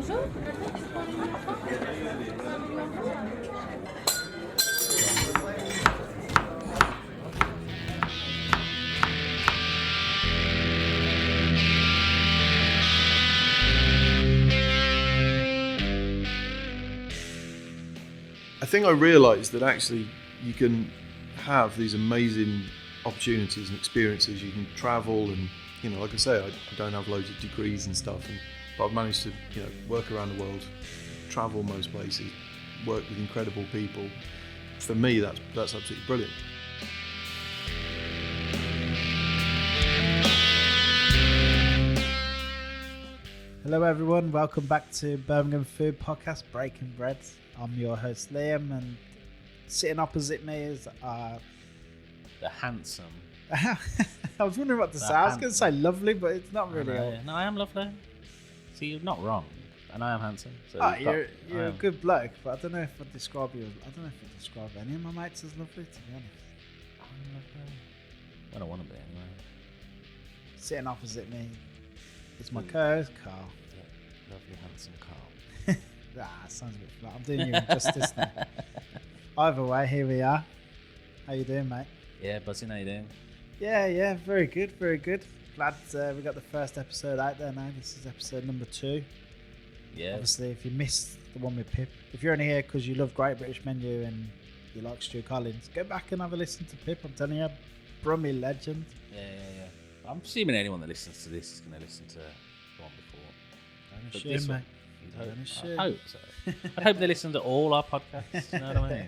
Bonjour. I think I realised that actually you can have these amazing opportunities and experiences. You can travel and, you know, like I say, I don't have loads of degrees and stuff, but I've managed to, you know, work around the world, travel most places, work with incredible people. For me, that's absolutely brilliant. Hello everyone, welcome back to Birmingham Food Podcast, Breaking Bread. I'm your host Liam, and sitting opposite me is the handsome. I was wondering what to say. I was going to say lovely, but it's not really. No, I am lovely. See, you're not wrong, and I am handsome. So you're a good bloke, but I don't know if I'd describe you. I don't know if I'd describe any of my mates as lovely, to be honest. I'm lovely. I don't want to be anyway. Sitting opposite me is my co-host Carl. Yeah, lovely, handsome Carl. Sounds a bit flat. I'm doing you injustice now. Either way, here we are. How you doing, mate? Yeah, buzzing. How you doing? Yeah, very good, very good. Glad we got the first episode out there now. This is episode number 2. Yeah. Obviously, if you missed the one with Pip, if you're only here because you love Great British Menu and you like Stuart Collins, go back and have a listen to Pip. I'm telling you, Brummie legend. Yeah. I'm assuming anyone that listens to this is going to listen to the one before. Don't assume, mate. I hope so. I hope they listen to all our podcasts. You know what I mean?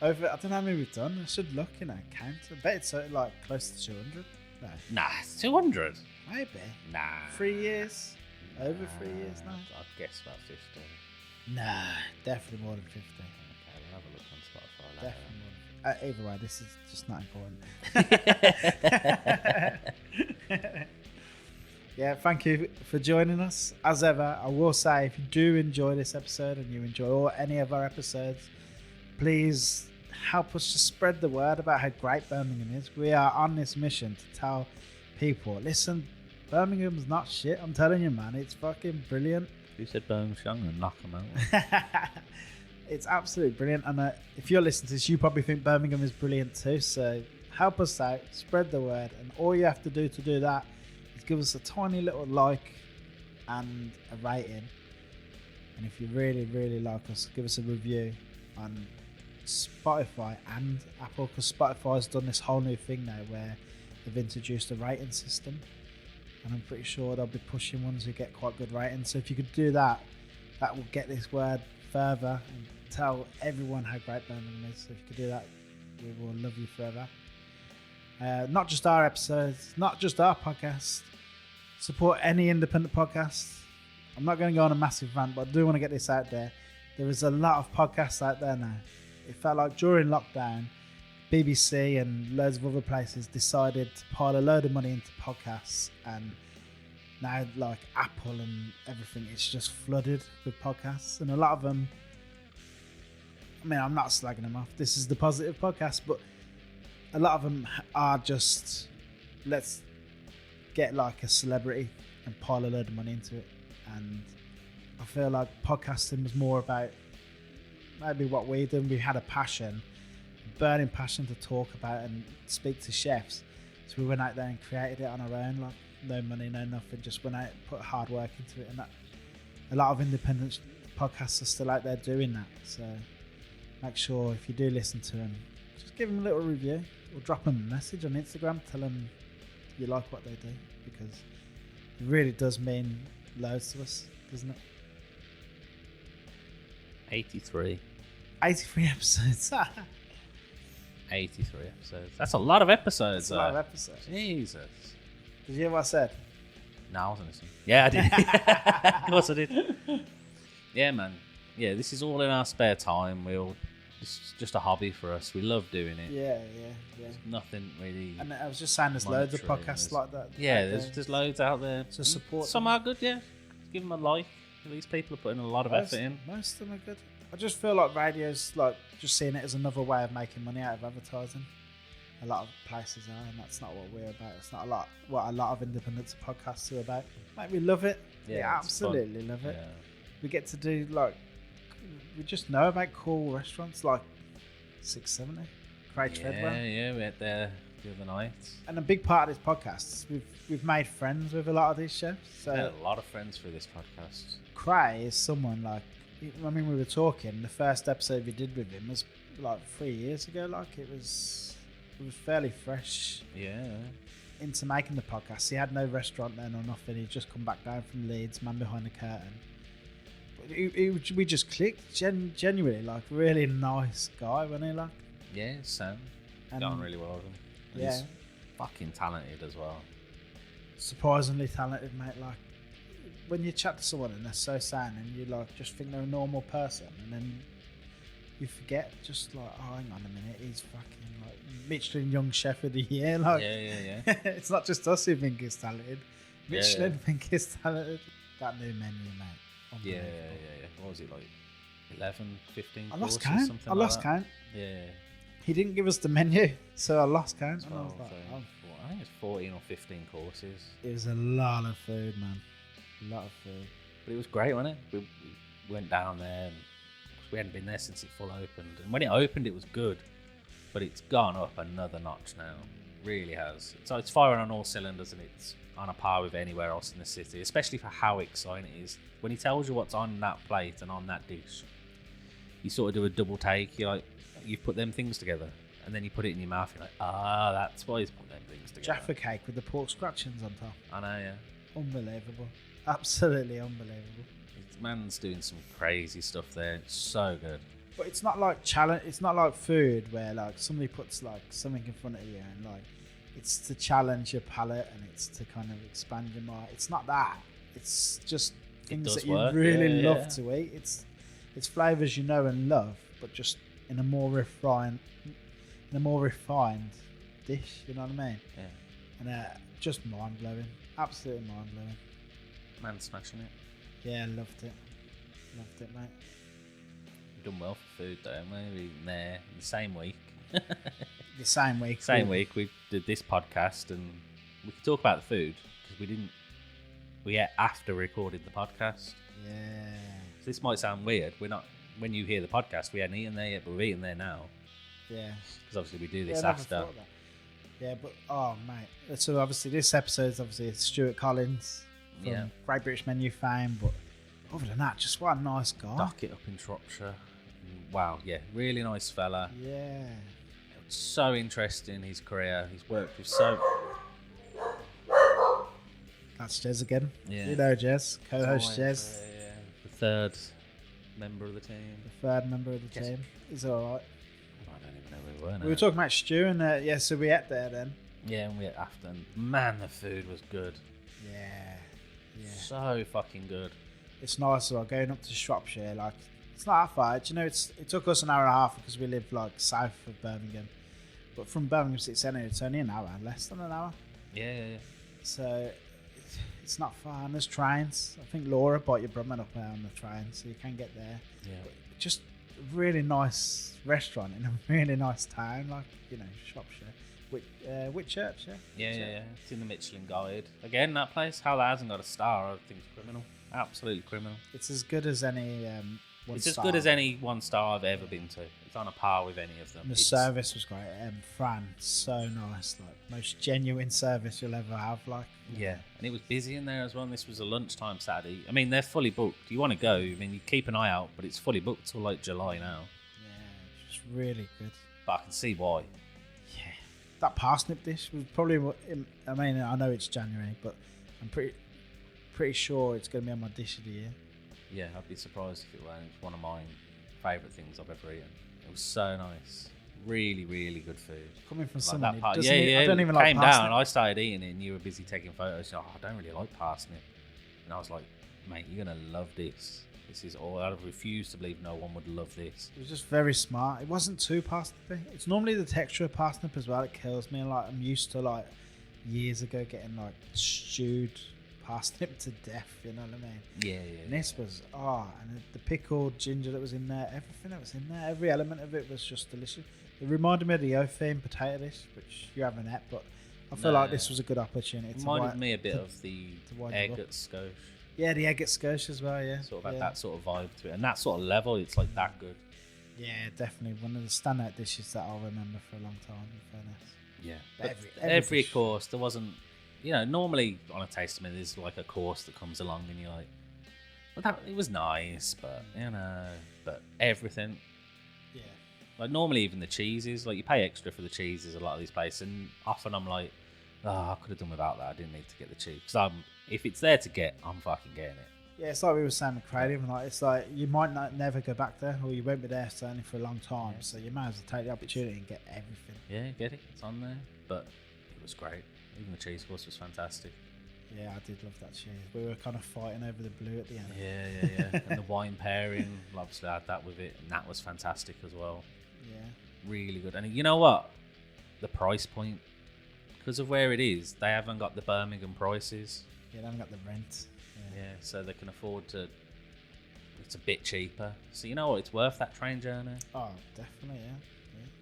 I don't know how many we've done. I should look, count. I bet it's like close to 200. No. Nah, it's 200. Maybe. Nah. 3 years. Over 3 years now. I'd guess about 50. Nah, definitely more than 50. Okay, we'll have a look on Spotify later. Definitely more than either way, this is just not important. Yeah, thank you for joining us. As ever, I will say, if you do enjoy this episode and you enjoy any of our episodes, please help us to spread the word about how great Birmingham is. We are on this mission to tell people, listen, Birmingham's not shit. I'm telling you, man, it's fucking brilliant. Who said Birmingham's young and knock them out? It's absolutely brilliant. And if you're listening to this, you probably think Birmingham is brilliant too. So help us out, spread the word. And all you have to do that is give us a tiny little like and a rating. And if you really, really like us, give us a review on Spotify and Apple, because Spotify's done this whole new thing now where they've introduced a rating system, and I'm pretty sure they'll be pushing ones who get quite good ratings. So if you could do that, that will get this word further and tell everyone how great Birmingham is. So if you could do that, we will love you forever. Not just our episodes, not just our podcast. Support any independent podcast. I'm not going to go on a massive rant, but I do want to get this out there. There is a lot of podcasts out there now. It felt like during lockdown, BBC and loads of other places decided to pile a load of money into podcasts, and now like Apple and everything, it's just flooded with podcasts, and a lot of them, I mean, I'm not slagging them off, this is the positive podcast, but a lot of them are just, let's get like a celebrity and pile a load of money into it. And I feel like podcasting was more about maybe what we did. We had a passion, burning passion to talk about and speak to chefs. So we went out there and created it on our own, like no money, no nothing, just went out and put hard work into it. And that, a lot of independent podcasts are still out there doing that. So make sure if you do listen to them, just give them a little review or drop them a message on Instagram, tell them you like what they do, because it really does mean loads to us, doesn't it? 83 episodes. 83 episodes. That's a lot of episodes. That's a lot of episodes. Jesus. Did you hear what I said? No, I wasn't listening. Yeah, I did. Of course I did. Yeah, man. Yeah, this is all in our spare time. It's just a hobby for us. We love doing it. Yeah. There's nothing really. And I was just saying, there's loads of podcasts like that. Yeah, there's loads out there. So support some them. Are good, yeah. Give them a like. These people are putting a lot of effort in. Most of them are good. I just feel like radio's like just seeing it as another way of making money out of advertising. A lot of places are, and that's not what we're about. It's not what a lot of independent podcasts are about. Like, we love it. Yeah, we absolutely love it. Yeah. we get to do like we just know about cool restaurants like 670 Craig Treadwell. Yeah, we went there the other night. And a big part of this podcast, we've made friends with a lot of these chefs. So Met a lot of friends through this podcast. Cray is someone like, I mean, we were talking. The first episode we did with him was like 3 years ago. Like it was fairly fresh. Yeah. Into making the podcast. He had no restaurant then or nothing. He'd just come back down from Leeds, man behind the curtain. But we just clicked. Genuinely, like really nice guy, wasn't he? Like yeah, Sam. Got on really well with him. And Yeah. he's fucking talented as well. Surprisingly talented, mate. Like when you chat to someone and they're so sound and you like just think they're a normal person and then you forget just like, oh, hang on a minute, he's fucking like Michelin Young Chef of the Year. Like, Yeah. it's not just us who think he's talented. Michelin Yeah. think he's talented. That new menu, mate. Yeah. Unbelievable. What was it like? 11, 15 I courses, lost count. something I like lost that? count. Yeah. He didn't give us the menu, so I lost count. And I 12, was like, oh. I think it's 14 or 15 courses. It was a lot of food, man. A lot of food. But it was great, wasn't it? We went down there and we hadn't been there since it full opened. And when it opened, it was good. But it's gone up another notch now. Really has. So it's firing on all cylinders and it's on a par with anywhere else in the city, especially for how exciting it is. When he tells you what's on that plate and on that dish, you sort of do a double take. You're like, you've put them things together. And then you put it in your mouth, you're like, that's why he's put them things together. Jaffa cake with the pork scratchings on top. I know, yeah. Unbelievable. Absolutely unbelievable. This man's doing some crazy stuff there. It's so good. But it's not like challenge. It's not like food where like somebody puts like something in front of you and like it's to challenge your palate and it's to kind of expand your mind. It's not that. It's just things that you really love to eat. It's flavors you know and love, but just in a more refined dish. You know what I mean? Yeah. And just mind blowing. Absolutely mind blowing. Man's smashing it. Yeah, loved it. Loved it, mate. We've done well for food though, haven't we? We've been there in the same week. The same week. Same week we did this podcast and we could talk about the food because we ate after recorded the podcast. Yeah. So this might sound weird. We're not, when you hear the podcast, we hadn't eaten there yet, but we're eating there now. Yeah. Because obviously we do this I never after. thought that. Yeah, but oh mate. So obviously this episode is obviously Stuart Collins from Great British Menu fame, but other than that, just what a nice guy. Docket up in Shropshire. Wow, yeah, really nice fella. Yeah. So interesting his career. He's worked with so. That's Jez again. Yeah. You know Jez, co-host Jez. Yeah. The third member of the team. The third member of the team. He's alright. I don't even know where we were now. We were talking about Stu and so we ate there then. Yeah, and we ate after. And man, the food was good. Yeah. So fucking good. It's nice as well, going up to Shropshire, like it's not that far. Do you know, it took us an hour and a half because we live like south of Birmingham. But from Birmingham City Centre, it's only an hour, less than an hour. Yeah. So it's not far. And there's trains. I think Laura bought your brother up there on the train, so you can get there. Yeah. But just a really nice restaurant in a really nice town, like, you know, Shropshire. Whitchurch, yeah? Yeah. It's in the Michelin Guide. Again, that place, how that hasn't got a star, I think it's criminal. Absolutely criminal. It's as good as any one It's as star. good as any one star I've ever been to. It's on a par with any of them. And the service was great. Fran, so nice. Like, most genuine service you'll ever have. Like, Yeah, and it was busy in there as well. And this was a lunchtime Saturday. I mean, they're fully booked. You want to go? I mean, you keep an eye out, but it's fully booked till like July now. Yeah, just really good. But I can see why. Yeah, that parsnip dish was probably. I mean, I know it's January, but I'm pretty sure it's going to be on my dish of the year. Yeah, I'd be surprised if it weren't. It's one of my favourite things I've ever eaten. It was so nice. Really, really good food. Coming from Like someone that who part. doesn't Yeah. I don't even like came parsnip. down. I started eating it, and you were busy taking photos. You're like, I don't really like parsnip, and I was like, mate, you're gonna love this. This is all. I refuse to believe no one would love this. It was just very smart. It wasn't too parsnippy. It's normally the texture of parsnip as well. It kills me. Like, I'm used to like years ago getting like stewed parsnip to death. You know what I mean? Yeah. And this was and the pickled ginger that was in there, everything that was in there, every element of it was just delicious. It reminded me of the Ophine potato dish, which you haven't had, but I feel like this was a good opportunity. It reminded me a bit of the to wind egg it up. at Scotia. Yeah, the egg at Scotia as well, yeah. Sort of had that sort of vibe to it. And that sort of level, it's like that good. Yeah, definitely. One of the standout dishes that I'll remember for a long time, in fairness. Yeah. But But every dish. course, there wasn't, normally on a tasting menu, there's like a course that comes along and you're like, well, it was nice, but, but everything. Yeah. Like normally even the cheeses, like you pay extra for the cheeses a lot of these places, and often I'm like, oh, I could have done without that. I didn't need to get the cheese. Because if it's there to get, I'm fucking getting it. Yeah, it's like we were saying with Creative, like it's like you might not never go back there, or you won't be there certainly for a long time. So you might as well take the opportunity and get everything. Yeah, get it. It's on there. But it was great. Even the cheese course was fantastic. Yeah, I did love that cheese. We were kind of fighting over the blue at the end. Yeah. And the wine pairing, obviously I had that with it, and that was fantastic as well. Yeah. Really good. And you know what? The price point, because of where it is, they haven't got the Birmingham prices. Yeah, they haven't got the rent. Yeah, so they can afford to. It's a bit cheaper. So you know what? It's worth that train journey. Oh, definitely, yeah.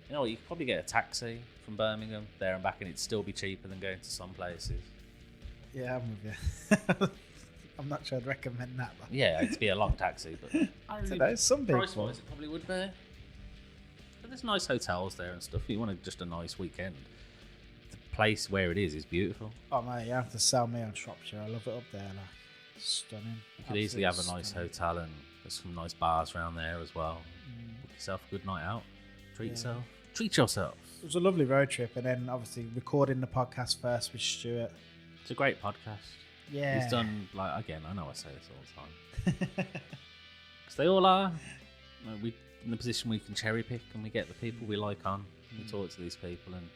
You know what? You could probably get a taxi from Birmingham there and back, and it'd still be cheaper than going to some places. Yeah, I'm with you. I'm not sure I'd recommend that. But Yeah, it'd be a long taxi, but I don't know. Some people. price-wise, it probably would be. But there's nice hotels there and stuff. If you wanted just a nice weekend, the place where it is beautiful. Oh mate, you have to sell me on Shropshire. I love it up there. Like, stunning. You could easily have a Absolutely nice stunning. hotel, and there's some nice bars around there as well. Book yourself a good night out. Treat yourself. Treat yourself. It was a lovely road trip, and then obviously recording the podcast first with Stuart. It's a great podcast. Yeah. He's done, like, again, I know I say this all the time. Because they all are. Like, we in the position we can cherry pick and we get the people we like on. And we talk to these people, and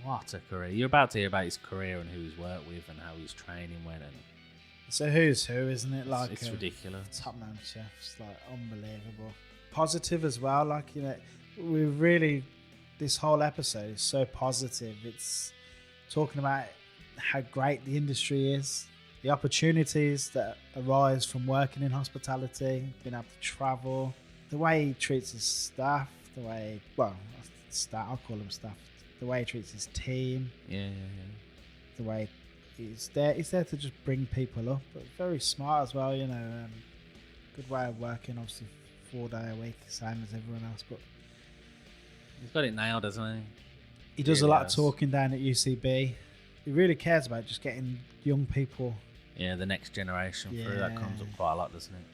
what a career. You're about to hear about his career and who he's worked with and how his training went. And So who's who, isn't it? Like it's ridiculous. Top man chefs, like unbelievable. Positive as well, like we really. This whole episode is so positive. It's talking about how great the industry is, the opportunities that arise from working in hospitality, being able to travel, the way he treats his staff, I'll call them staff, the way he treats his team, Yeah. the way he's there to just bring people up, but very smart as well, good way of working, obviously 4 day a week, same as everyone else, but He's got it nailed, hasn't he? he does a Really lot has. of talking down at UCB. He really cares about just getting young people. Yeah, the next generation through. That comes up quite a lot, doesn't it?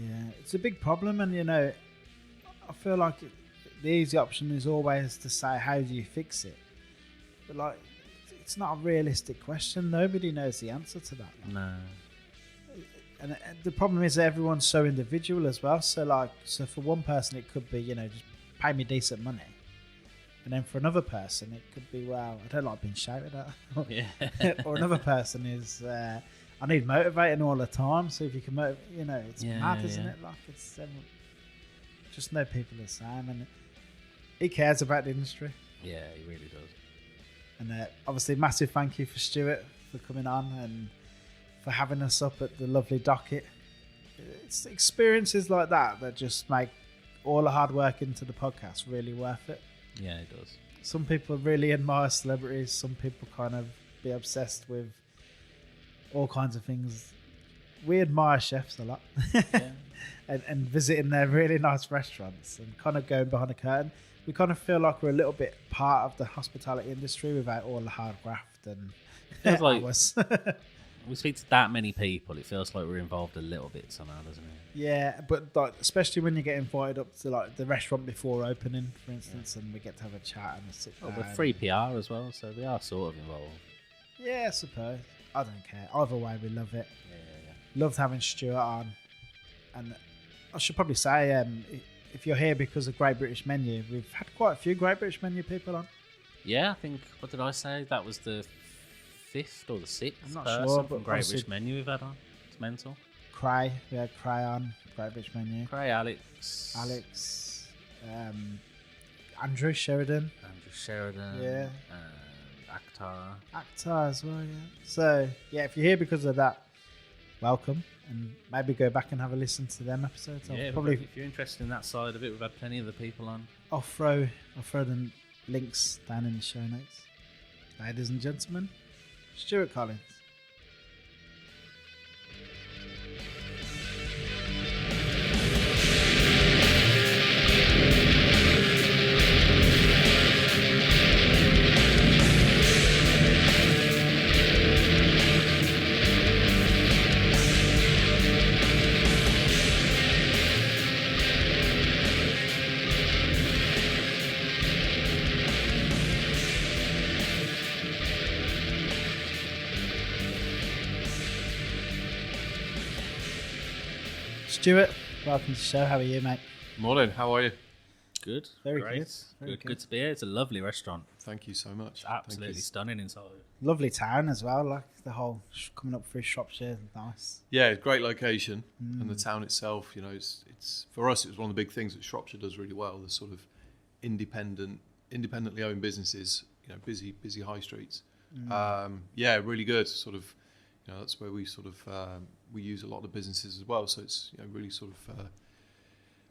Yeah, it's a big problem, and I feel like the easy option is always to say, how do you fix it? But like, it's not a realistic question. Nobody knows the answer to that. No. And the problem is that everyone's so individual as well. So for one person, it could be, just pay me decent money. And then for another person, it could be, well, I don't like being shouted at. Yeah. Or another person is, I need motivating all the time. So if you can motivate, it's mad, isn't it? Like, it's just know people are the same. And he cares about the industry. Yeah, he really does. And obviously, massive thank you for Stuart for coming on and for having us up at the lovely Docket. It's experiences like that just make all the hard work into the podcast really worth it. Yeah, it does. Some people really admire celebrities. Some people kind of be obsessed with all kinds of things. We admire chefs a lot. Yeah. and visiting their really nice restaurants and kind of going behind the curtain. We kind of feel like we're a little bit part of the hospitality industry without all the hard graft and Feels like- hours. We speak to that many people, it feels like we're involved a little bit somehow, doesn't it? Yeah, but especially when you get invited up to the restaurant before opening, for instance, and we get to have a chat and a sit Well, down. we're free PR as well, so we are sort of involved. Yeah, I suppose. I don't care. Either way, we love it. Yeah. Loved having Stuart on. And I should probably say, if you're here because of Great British Menu, we've had quite a few Great British Menu people on. Yeah, I think, what did I say? That was the 5th or the 6th I'm not person sure, from but Great obviously- British Menu we've had on. It's mental. Cray, we had Cray on, Great British Menu. Cray, Alex. Andrew Sheridan, Andrew Sheridan. Yeah. And Akhtar. actor as well, yeah. So, yeah, if you're here because of that, welcome. And maybe go back and have a listen to them episodes. Yeah, Probably if you're interested in that side of it, we've had plenty of the people on. I'll throw the links down in the show notes. Ladies and gentlemen, Stuart Collins. Stuart, welcome to the show. How are you, mate? Morning, how are you? Good. Very Great. good. Very good. Good to be here. It's a lovely restaurant. Thank you so much. It's absolutely stunning inside. Lovely town as well. Like the whole coming up through Shropshire, nice. Yeah, great location, and the town itself. You know, it's for us. It was one of the big things that Shropshire does really well. The sort of independently owned businesses. You know, busy high streets. Yeah, really good. Sort of, you know, that's where we sort of we use a lot of the businesses as well. So it's, you know, really sort of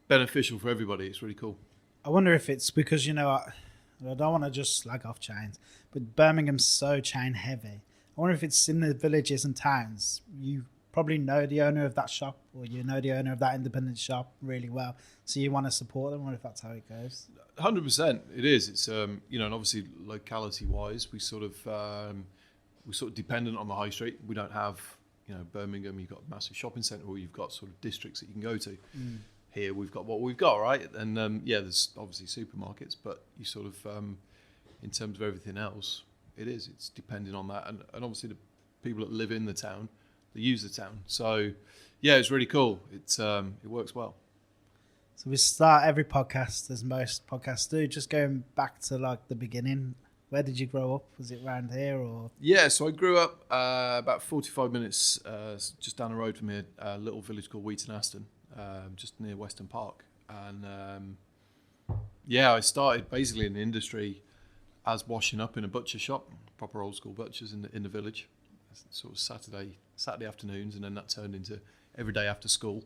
beneficial for everybody. It's really cool. I wonder if it's because, you know, I don't want to just slag off chains, but Birmingham's so chain heavy. I wonder if it's in the villages and towns. You probably know the owner of that shop, or you know the owner of that independent shop really well, so you want to support them. I wonder if that's how it goes. 100%, it is. It's you know, and obviously locality-wise, we're sort of dependent on the high street. We don't have, you know, Birmingham. You've got a massive shopping centre, or you've got sort of districts that you can go to. Here we've got what we've got, right? And yeah, there's obviously supermarkets, but you sort of, in terms of everything else, it's depending on that, and obviously the people that live in the town, they use the town. So yeah, it's really cool. It works well. So we start every podcast, as most podcasts do, just going back to like the beginning. Where did you grow up? Was it around here or? Yeah, so I grew up about 45 minutes just down the road from here, a little village called Wheaton Aston. Just near Weston Park, and yeah, I started basically in the industry as washing up in a butcher shop, proper old school butchers in the village, sort of Saturday afternoons, and then that turned into every day after school,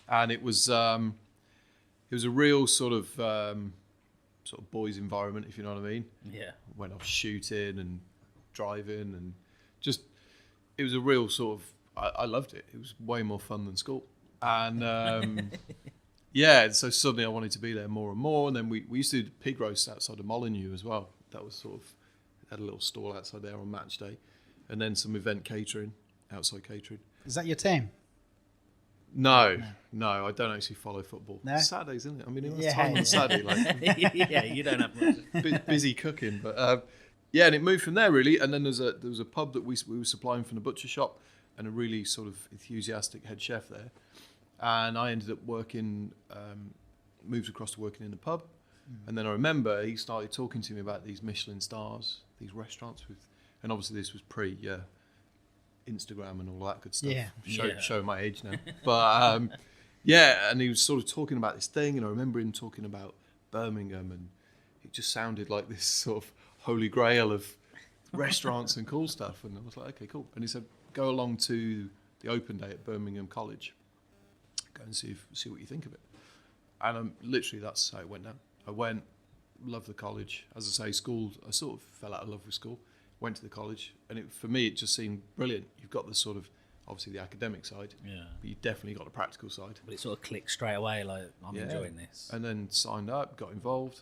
and it was a real sort of boys environment, if you know what I mean. Yeah. Went off shooting and driving, and just it was a real sort of I loved it. It was way more fun than school. And yeah, so suddenly I wanted to be there more and more. And then we used to do pig roasts outside of Molyneux as well. That was sort of, had a little stall outside there on match day. And then some event catering, outside catering. Is that your team? No, I don't actually follow football. No? Saturdays, isn't it? I mean, it was time on Saturday. Like, Yeah, you don't have much. busy cooking. But yeah, and it moved from there really. And then there was a pub that we were supplying from the butcher shop, and a really sort of enthusiastic head chef there. And I ended up moved across to working in the pub. And then I remember he started talking to me about these Michelin Stars, these restaurants and obviously this was pre Instagram and all that good stuff. Yeah. Showing my age now. But yeah, and he was sort of talking about this thing, and I remember him talking about Birmingham, and it just sounded like this sort of holy grail of restaurants and cool stuff. And I was like, okay, cool. And he said, go along to the open day at Birmingham College. Go and see what you think of it. And literally, that's how it went down. I went, loved the college. As I say, school, I sort of fell out of love with school. Went to the college, and for me, it just seemed brilliant. You've got the sort of, obviously the academic side, Yeah. but you've definitely got the practical side. But it sort of clicked straight away, like, I'm enjoying this. And then signed up, got involved,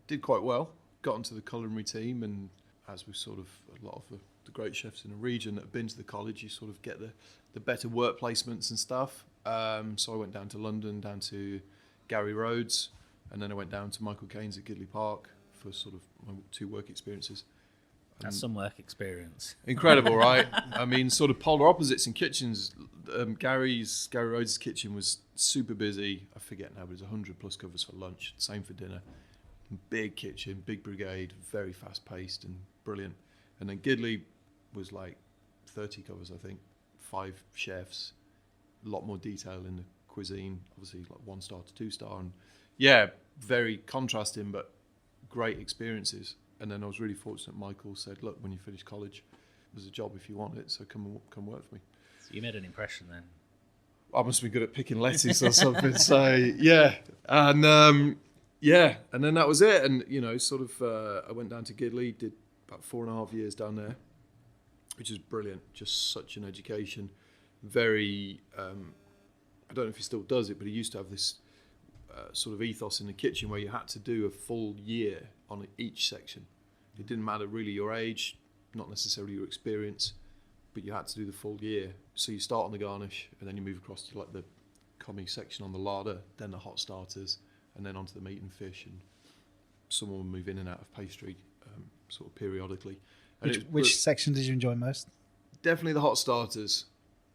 did quite well, got into the culinary team, and as with sort of a lot of the great chefs in the region that have been to the college, you sort of get the better work placements and stuff. So I went down to London, down to Gary Rhodes, and then I went down to Michael Caines at Gidley Park for sort of my 2 work experiences. That's some work experience. Incredible, right? I mean, sort of polar opposites in kitchens. Gary Rhodes' kitchen was super busy. I forget now, but it was 100 plus covers for lunch, same for dinner. Big kitchen, big brigade, very fast paced and brilliant. And then Gidley was like 30 covers, I think, 5 chefs, a lot more detail in the cuisine, obviously like 1-star to 2-star, and yeah, very contrasting but great experiences. And then I was really fortunate. Michael said, "Look, when you finish college, there's a job if you want it, so come work for me." So you made an impression then. I must be good at picking lettuce or something. So yeah, and yeah, and then that was it. And you know, sort of, I went down to Gidley, did about 4.5 years down there, which is brilliant. Just such an education. Very, I don't know if he still does it, but he used to have this sort of ethos in the kitchen where you had to do a full year on each section. It didn't matter really your age, not necessarily your experience, but you had to do the full year. So you start on the garnish, and then you move across to like the commie section on the larder, then the hot starters, and then onto the meat and fish, and someone will move in and out of pastry sort of periodically. And Which section did you enjoy most? Definitely the hot starters,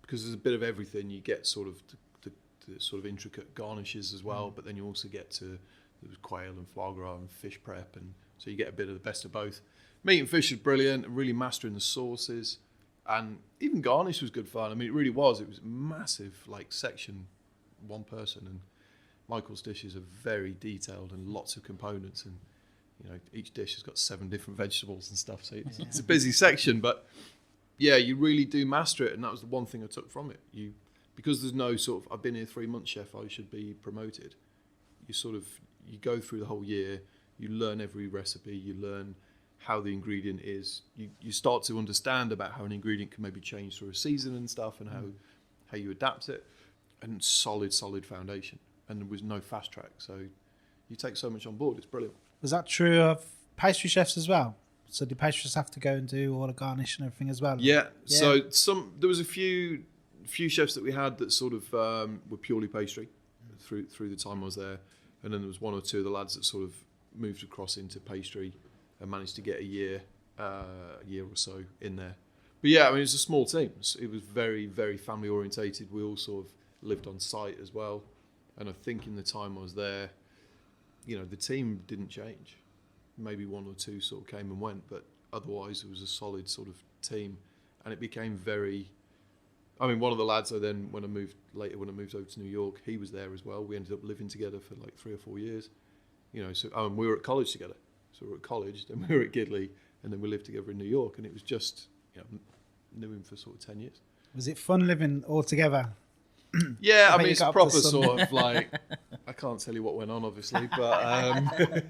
because there's a bit of everything. You get sort of the the sort of intricate garnishes as well. But then you also get to there was quail and foie gras and fish prep, and so you get a bit of the best of both. Meat and fish is brilliant, and really mastering the sauces, and even garnish was good fun. I mean, it really was. It was massive, like section, one person, and Michael's dishes are very detailed and lots of components, and you know each dish has got 7 different vegetables and stuff. So it's a busy section, but yeah, you really do master it, and that was the one thing I took from it. Because there's no sort of I've been here 3 months, chef, I should be promoted. You go through the whole year, you learn every recipe, you learn how the ingredient is. You start to understand about how an ingredient can maybe change through a season and stuff, and how you adapt it, and solid foundation. And there was no fast track, so you take so much on board. It's brilliant. Was that true of pastry chefs as well? So do pastry chefs have to go and do all the garnish and everything as well? Yeah. So there was a few chefs that we had that sort of were purely pastry through the time I was there, and then there was 1 or 2 of the lads that sort of moved across into pastry and managed to get a year or so in there. But yeah, I mean, it was a small team. It was very, very family orientated. We all sort of lived on site as well. And I think in the time I was there, you know, the team didn't change. Maybe 1 or 2 sort of came and went, but otherwise it was a solid sort of team. And it became very... I mean, one of the lads when I moved over to New York, he was there as well. We ended up living together for like 3 or 4 years. You know, so we were at college together. So we were at college, then we were at Gidley, and then we lived together in New York. And it was just, you know, knew him for sort of 10 years. Was it fun living all together? Yeah, I mean, it's proper sort of like, I can't tell you what went on, obviously, but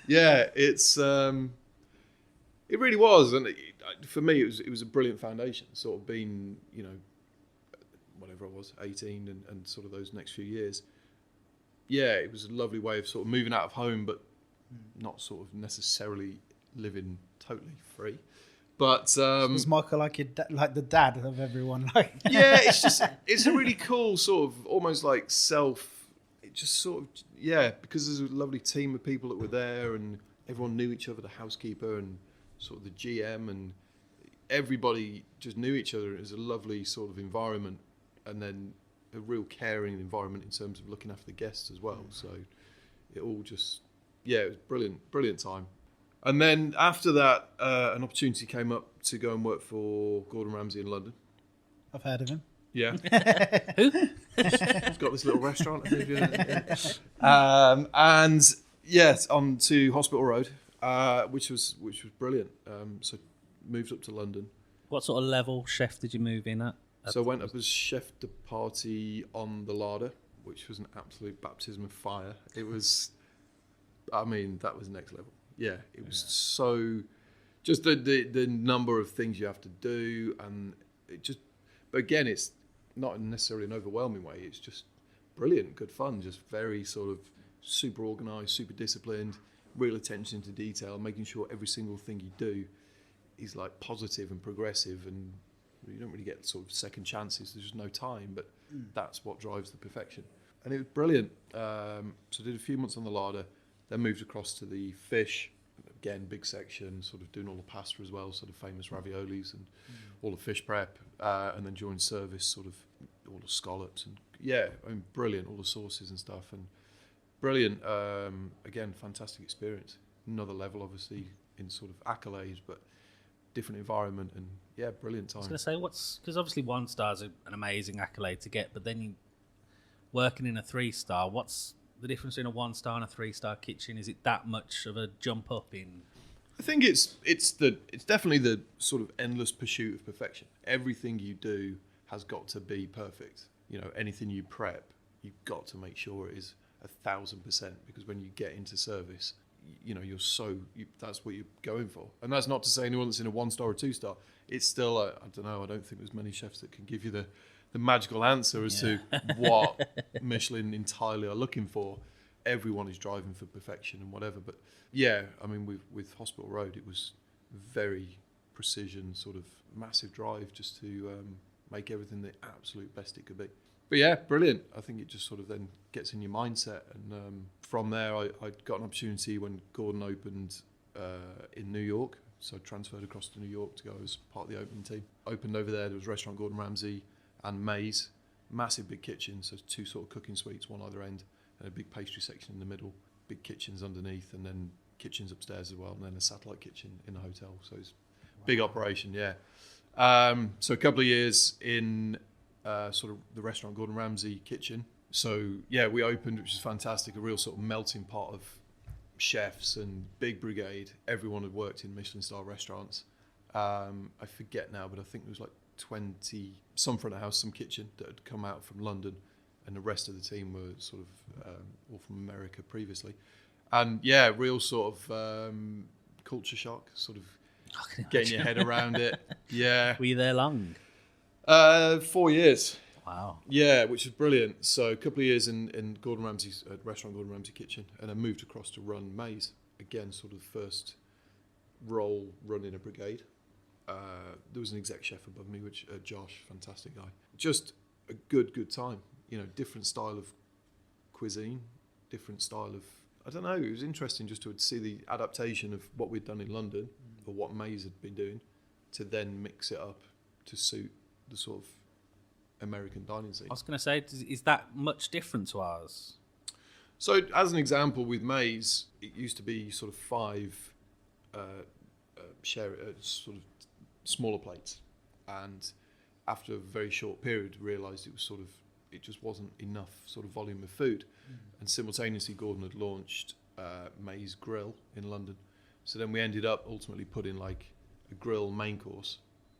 yeah, it really was. And for me, it was a brilliant foundation, sort of being, you know, whatever I was, 18 and sort of those next few years. Yeah, it was a lovely way of sort of moving out of home, but not sort of necessarily living totally free. But was Michael like like the dad of everyone? Like yeah, it's a really cool sort of almost like it just sort of, yeah, because there's a lovely team of people that were there, and everyone knew each other, the housekeeper and sort of the GM, and everybody just knew each other. It was a lovely sort of environment, and then a real caring environment in terms of looking after the guests as well. So it all just, yeah, it was brilliant time. And then after that, an opportunity came up to go and work for Gordon Ramsay in London. I've heard of him. Yeah. Who? He's got this little restaurant. And yes, on to Hospital Road, which was brilliant. So moved up to London. What sort of level chef did you move in at? So I went up as chef de partie on the larder, which was an absolute baptism of fire. It was, I mean, that was next level. Yeah, it was so, just the number of things you have to do, and it just, but again, it's not necessarily an overwhelming way. It's just brilliant, good fun, just very sort of super organised, super disciplined, real attention to detail, making sure every single thing you do is like positive and progressive, and you don't really get sort of second chances. There's just no time, but that's what drives the perfection. And it was brilliant. So I did a few months on the larder. Then moved across to the fish, again, big section, sort of doing all the pasta as well, sort of famous raviolis and all the fish prep, and then during service, sort of all the scallops, and yeah, I mean, brilliant, all the sauces and stuff, and brilliant, again, fantastic experience. Another level, obviously, in sort of accolades, but different environment, and yeah, brilliant time. I was going to say, because obviously 1 star's an amazing accolade to get, but then you working in a 3-star, what's the difference between a 1-star and a 3-star kitchen? Is it that much of a jump up in? I think it's definitely the sort of endless pursuit of perfection. Everything you do has got to be perfect. You know, anything you prep, you've got to make sure it is 1,000%, because when you get into service, you know, that's what you're going for. And that's not to say anyone that's in a 1-star or 2-star. It's still, I don't know, I don't think there's many chefs that can give you the magical answer as to what Michelin entirely are looking for. Everyone is driving for perfection and whatever. But yeah, I mean, with Hospital Road, it was very precision, sort of massive drive just to make everything the absolute best it could be. But yeah, brilliant. I think it just sort of then gets in your mindset. And from there, I got an opportunity when Gordon opened in New York. So I transferred across to New York to go as part of the opening team. Opened over there was Restaurant Gordon Ramsay and Maze, massive big kitchen, so 2 sort of cooking suites, one either end, and a big pastry section in the middle, big kitchens underneath, and then kitchens upstairs as well, and then a satellite kitchen in the hotel. So it's big operation, yeah. So a couple of years in sort of the restaurant Gordon Ramsay kitchen. So yeah, we opened, which was fantastic, a real sort of melting pot of chefs and big brigade. Everyone had worked in Michelin Star restaurants. I forget now, but I think there was like 20, some front of house, some kitchen that had come out from London, and the rest of the team were sort of all from America previously. And yeah, real sort of culture shock, sort of getting your head around it. Yeah. Were you there long? 4 years. Wow. Yeah, which is brilliant. So a couple of years in Gordon Ramsay's restaurant, Gordon Ramsay kitchen, and I moved across to run Maze. Again, sort of the first role running a brigade. There was an exec chef above me, which Josh, fantastic guy. Just a good time. You know, different style of cuisine, different style of, I don't know, it was interesting just to see the adaptation of what we'd done in London, or what Maze had been doing, to then mix it up to suit the sort of American dining scene. I was going to say, is that much different to ours? So, as an example, with Maze, it used to be sort of 5 sort of smaller plates, and after a very short period, realised it just wasn't enough sort of volume of food, and simultaneously, Gordon had launched Maze Grill in London. So then we ended up ultimately putting like a grill main course.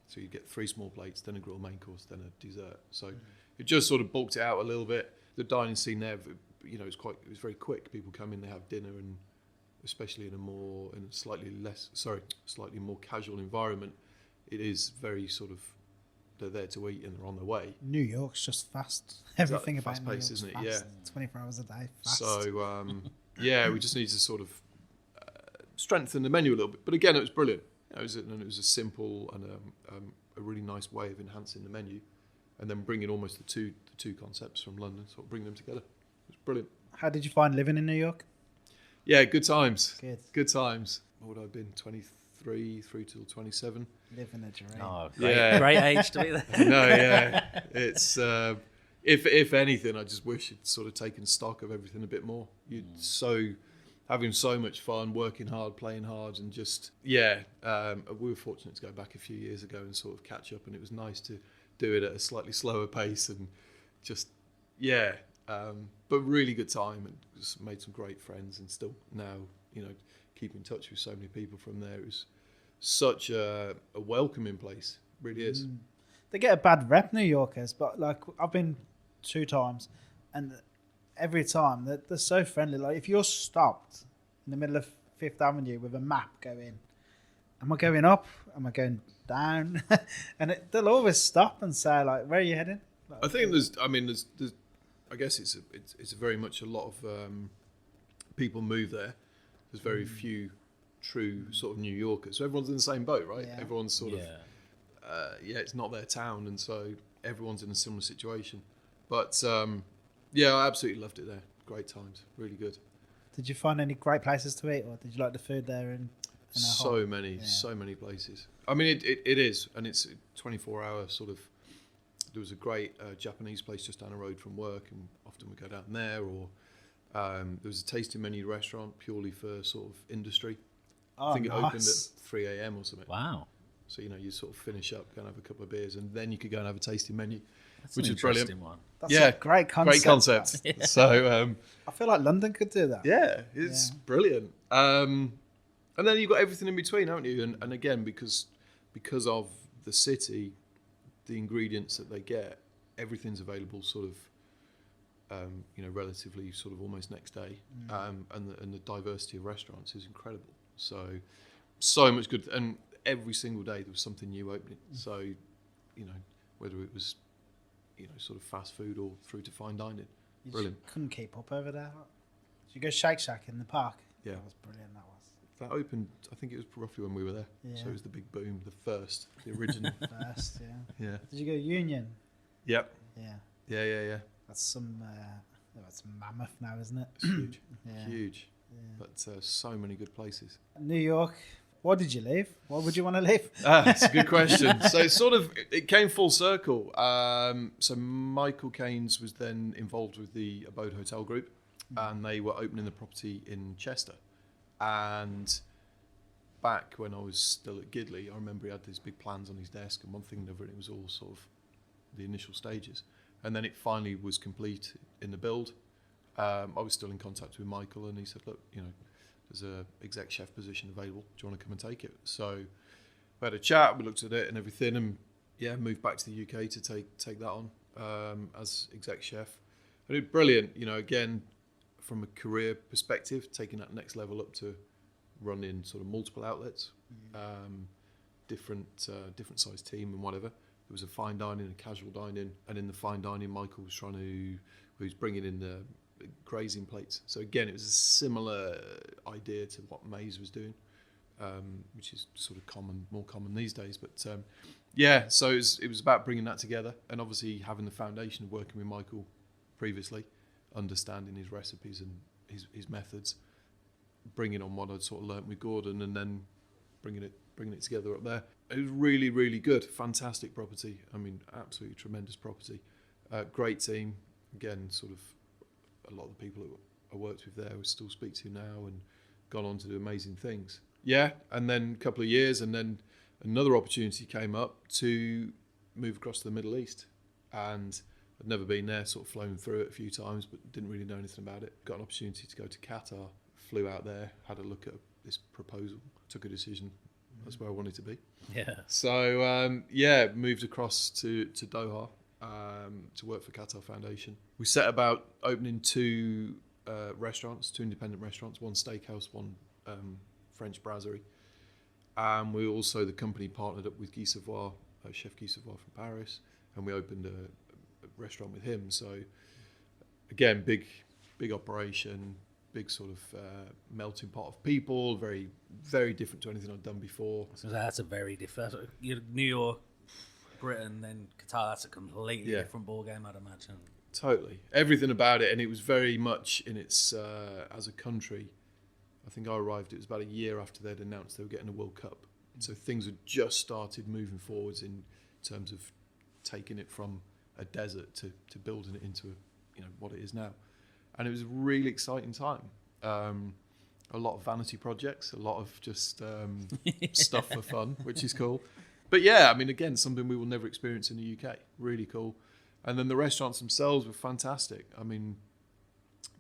So you get 3 small plates, then a grill main course, then a dessert. So it just sort of bulked it out a little bit. The dining scene there, you know, it was very quick. People come in, they have dinner, and especially in a slightly more casual environment, it is very sort of, they're there to eat and they're on their way. New York's just fast. Everything about fast New pace, York's isn't it? fast. Yeah. 24 hours a day, fast. So yeah, we just need to sort of strengthen the menu a little bit. But again, it was brilliant. It was a simple and a really nice way of enhancing the menu, and then bringing almost the two concepts from London, sort of bring them together. It was brilliant. How did you find living in New York? Yeah, good times. Good times. What would I have been? 23 through till 27. Living a dream. Oh, great age to be there. No, yeah. It's if anything, I just wish you'd sort of taken stock of everything a bit more. Having so much fun, working hard, playing hard, and just we were fortunate to go back a few years ago and sort of catch up, and it was nice to do it at a slightly slower pace, and just but really good time, and just made some great friends, and still now, you know, keep in touch with so many people from there. It was such a welcoming place, really is. They get a bad rep, New Yorkers, but like I've been 2 times, and every time they're so friendly. Like if you're stopped in the middle of Fifth Avenue with a map going, am I going up? Am I going down? And they'll always stop and say like, where are you heading? Like, I think there's I guess it's very much a lot of people move there. There's very few true sort of New Yorkers. So everyone's in the same boat, right? Yeah. Everyone's sort of it's not their town, and so everyone's in a similar situation. But I absolutely loved it there. Great times, really good. Did you find any great places to eat, or did you like the food there? So many places. I mean, it is, and it's a 24-hour sort of. There was a great Japanese place just down the road from work, and often we go down there. Or there was a tasting menu restaurant purely for sort of industry. I think it opened at 3 a.m. or something. Wow. So, you know, you sort of finish up, go and have a couple of beers, and then you could go and have a tasting menu, That's which an is brilliant. interesting one. That's a great concept. Great concept. Yeah. So, I feel like London could do that. yeah, it's brilliant. And then you've got everything in between, haven't you? And again, because of the city, the ingredients that they get, everything's available sort of, relatively sort of almost next day. And the diversity of restaurants is incredible. So much good, and every single day there was something new opening. So, you know, whether it was, you know, sort of fast food or through to fine dining, brilliant. Couldn't keep up over there. Did you go Shake Shack in the park? Yeah, That was brilliant. That was. that opened. I think it was roughly when we were there. Yeah. So it was the big boom, the original. First, yeah. Yeah. Did you go Union? Yep. Yeah. Yeah. That's some. That's mammoth now, isn't it? It's huge. Yeah. Huge. Yeah. But so many good places. New York. Why did you leave? Why would you want to leave? That's a good question. So it came full circle. So Michael Caines was then involved with the Abode Hotel Group, and they were opening the property in Chester. And back when I was still at Gidley, I remember he had these big plans on his desk, and one thing and another, and it was all sort of the initial stages. And then it finally was complete in the build. I was still in contact with Michael, and he said, look, there's a exec chef position available. Do you want to come and take it? So we had a chat, we looked at it and everything, and moved back to the UK to take that on as exec chef. And it was brilliant, again, from a career perspective, taking that next level up to running sort of multiple outlets, different size team and whatever. There was a fine dining and casual dining, and in the fine dining, Michael was bringing in the grazing plates. So again, it was a similar idea to what Maze was doing, which is sort of more common these days. But so it was about bringing that together, and obviously having the foundation of working with Michael previously, understanding his recipes and his methods, bringing on what I'd sort of learnt with Gordon, and then bringing it together up there. It was really, really good, fantastic property. I mean, absolutely tremendous property. Great team. Again, sort of a lot of the people that I worked with there, I still speak to now, and gone on to do amazing things. Yeah, and then a couple of years, and then another opportunity came up to move across to the Middle East. And I'd never been there, sort of flown through it a few times, but didn't really know anything about it. Got an opportunity to go to Qatar, flew out there, had a look at this proposal, took a decision. That's where I wanted to be. Yeah. So, moved across to Doha to work for Qatar Foundation. We set about opening two independent restaurants, one steakhouse, one French brasserie. And we also, the company partnered up with Guy Savoy, Chef Guy Savoy from Paris, and we opened a restaurant with him. So again, big operation, big sort of melting pot of people, very, very different to anything I'd done before. So that's a very different. New York, Britain, then Qatar. That's a completely different ball game, I'd imagine. Totally, everything about it, and it was very much in its as a country. I think I arrived. It was about a year after they'd announced they were getting a World Cup, so things had just started moving forwards in terms of taking it from a desert to building it into what it is now. And it was a really exciting time. A lot of vanity projects, a lot of just stuff for fun, which is cool. But yeah, I mean, again, something we will never experience in the UK. Really cool. And then the restaurants themselves were fantastic. I mean,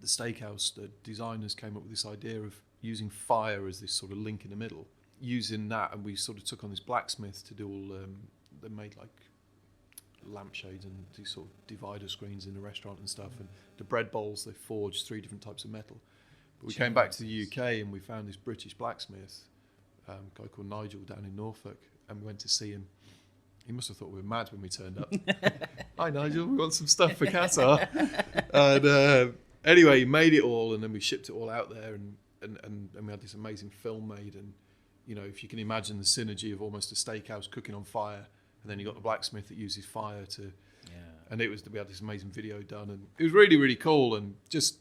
the steakhouse, the designers came up with this idea of using fire as this sort of link in the middle. Using that, and we sort of took on this blacksmith to do all, they made like lampshades and these sort of divider screens in the restaurant and stuff, and the bread bowls, they forged 3 different types of metal. But we came back to the UK and we found this British blacksmith, a guy called Nigel down in Norfolk, and we went to see him. He must have thought we were mad when we turned up. Hi Nigel, we want some stuff for Qatar. And anyway, he made it all, and then we shipped it all out there, and we had this amazing film made. And if you can imagine the synergy of almost a steakhouse cooking on fire, and then you got the blacksmith that uses fire to, and we had this amazing video done, and it was really, really cool. And just,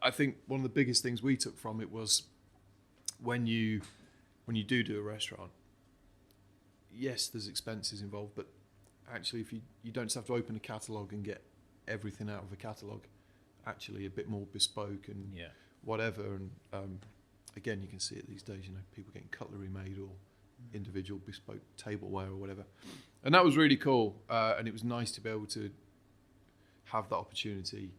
I think one of the biggest things we took from it was when you do a restaurant, yes, there's expenses involved, but actually if you don't just have to open a catalogue and get everything out of a catalogue, actually a bit more bespoke and whatever. And again, you can see it these days, people getting cutlery made or individual bespoke tableware or whatever, and that was really cool. And it was nice to be able to have that opportunity,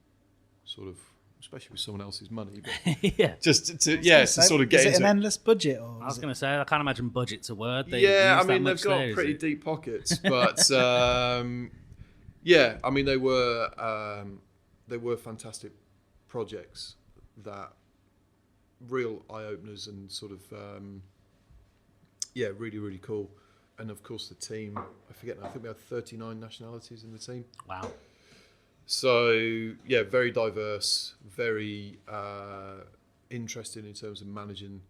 sort of, especially with someone else's money, but just to sort of get is into it an endless budget, or I was going to say, I can't imagine budget's a word. They I mean, they've got pretty deep pockets, but I mean, they were fantastic projects, that real eye openers, and sort of really, really cool. And of course the team, I forget now, I think we had 39 nationalities in the team. Wow. So very diverse, very interesting in terms of managing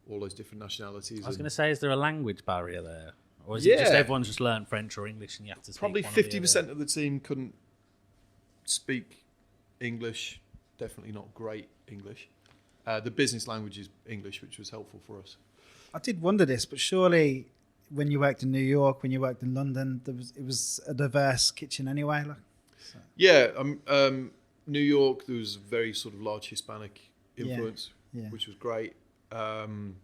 all those different nationalities. I was going to say, is there a language barrier there, or is it just everyone's just learned French or English and you have to speak probably one or the 50% of the team couldn't speak English, definitely not great English. The business language is English, which was helpful for us. I did wonder this, but surely when you worked in New York, when you worked in London, it was a diverse kitchen anyway. Like, so. Yeah, New York, there was a very sort of large Hispanic influence, which was great. And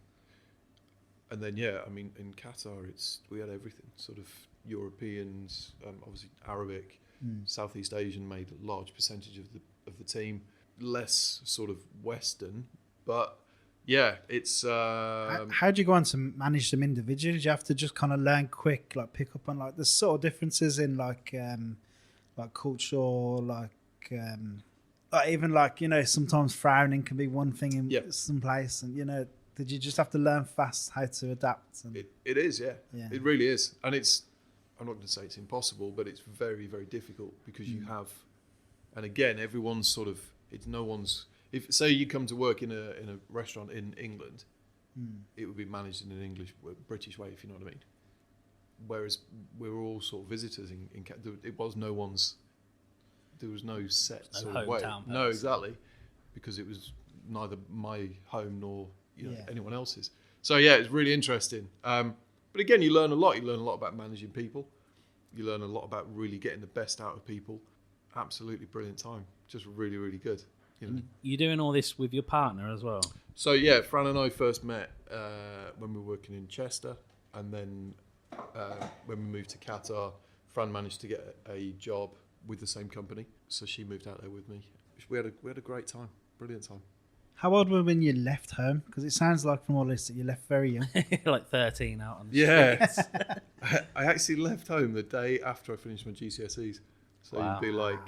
then, in Qatar, we had everything, sort of Europeans, obviously Arabic, Southeast Asian made a large percentage of the team, less sort of Western, but yeah, it's... How do you go on to manage them individually? Do you have to just kind of learn quick, like pick up on like the sort of differences in like culture, like even like, sometimes frowning can be one thing in some place, and did you just have to learn fast how to adapt? And it is, yeah. It really is. And I'm not going to say it's impossible, but it's very, very difficult because you have, and again, everyone's sort of, if say you come to work in a restaurant in England, it would be managed in an British way, if you know what I mean. Whereas we were all sort of visitors there was no set sort of way. No, exactly. Because it was neither my home nor anyone else's. So yeah, it's really interesting. But again, you learn a lot. You learn a lot about managing people. You learn a lot about really getting the best out of people. Absolutely brilliant time. Just really, really good. You're doing all this with your partner as well? So yeah, Fran and I first met when we were working in Chester, and then when we moved to Qatar, Fran managed to get a job with the same company, so she moved out there with me. We had a great time, brilliant time. How old were you when you left home? Because it sounds like from all this that you left very young. Like 13 out on the streets. I actually left home the day after I finished my GCSEs. So Wow. You'd be like,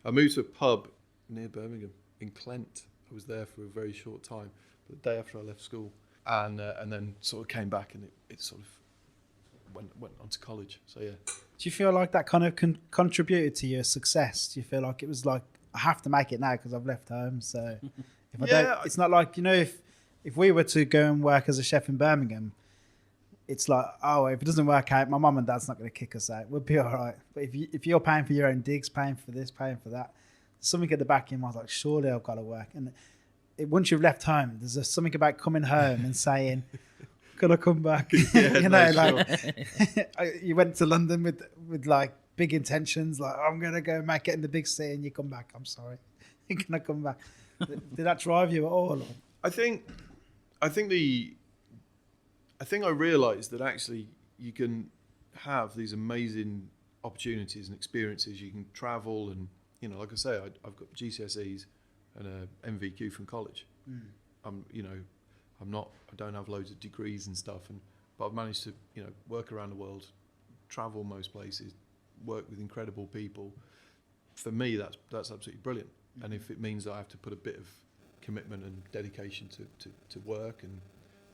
I moved to a pub near Birmingham in Clent. I was there for a very short time, the day after I left school, and then sort of came back, and it sort of went on to college. So yeah. Do you feel like that kind of contributed to your success? Do you feel like it was like, I have to make it now because I've left home, so if I don't, it's not like, if we were to go and work as a chef in Birmingham, it's like, oh, if it doesn't work out, my mum and dad's not going to kick us out. We'll be all right. But if you're paying for your own digs, paying for this, paying for that, something at the back of your mind, like, surely I've got to work. And once you've left home, there's something about coming home and saying, can I come back? You went to London with like big intentions, like, I'm going to go make it in the big city, and you come back, I'm sorry. Can I come back? Did that drive you at all? I think I realised that actually you can have these amazing opportunities and experiences. You can travel, and like I say, I've got GCSEs and a MVQ from college. I don't have loads of degrees and stuff, but I've managed to work around the world, travel most places, work with incredible people. For me, that's absolutely brilliant. And if it means that I have to put a bit of commitment and dedication to work and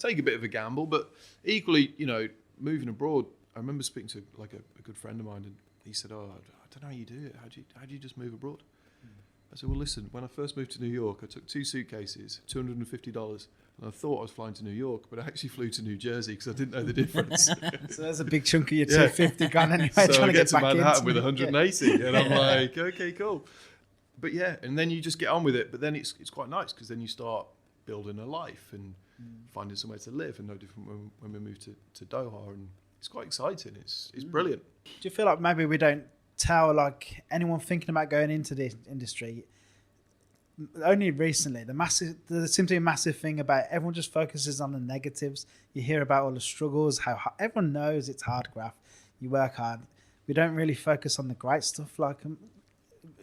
take a bit of a gamble, but equally, moving abroad, I remember speaking to like a good friend of mine, and he said, "Oh, I don't know how you do it. How do you just move abroad?" I said, "Well, listen, when I first moved to New York, I took 2 suitcases, $250, and I thought I was flying to New York, but I actually flew to New Jersey because I didn't know the difference." So there's a big chunk of your 250 gone anyway. So trying I to get to back Manhattan with into 180, and I'm like, okay, cool. But yeah, and then you just get on with it. But then it's quite nice because then you start building a life and finding somewhere to live, and no different when we moved to Doha, and it's quite exciting. It's brilliant. Do you feel like maybe we don't tell like anyone thinking about going into this industry? Only recently, there seems to be a massive thing about everyone just focuses on the negatives. You hear about all the struggles, how everyone knows it's hard graft. You work hard. We don't really focus on the great stuff. Like,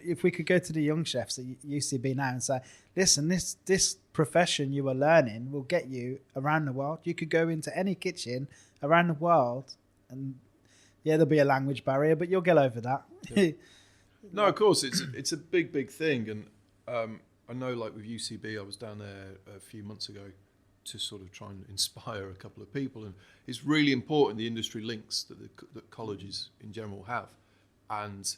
if we could go to the young chefs at UCB now and say, listen, this profession you are learning will get you around the world. You could go into any kitchen around the world, and there'll be a language barrier, but you'll get over that. Yeah. No, of course, it's a big thing, and I know, like with UCB, I was down there a few months ago to sort of try and inspire a couple of people, and it's really important, the industry links that colleges in general have. And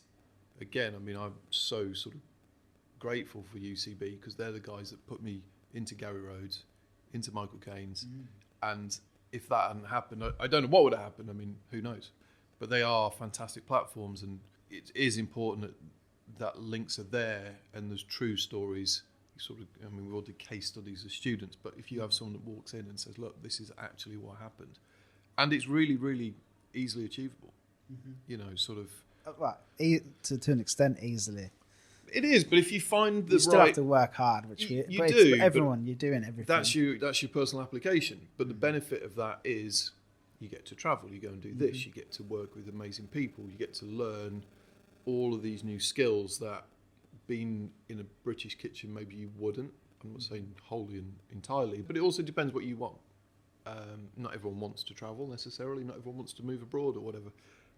again, I mean, I'm so sort of grateful for UCB because they're the guys that put me into Gary Rhodes, into Michael Caines, and if that hadn't happened, I don't know what would have happened. I mean, who knows? But they are fantastic platforms, and it is important that links are there, and there's true stories, we all did case studies as students, but if you have someone that walks in and says, look, this is actually what happened, and it's really, really easily achievable, sort of. Well, to an extent, easily. It is, but if you find the you still have to work hard, which you but do. Everyone, you're doing everything. That's your personal application. But the benefit of that is you get to travel, you go and do this, you get to work with amazing people, you get to learn all of these new skills that being in a British kitchen maybe you wouldn't. I'm not saying wholly and entirely, but it also depends what you want. Not everyone wants to travel necessarily. Not everyone wants to move abroad or whatever.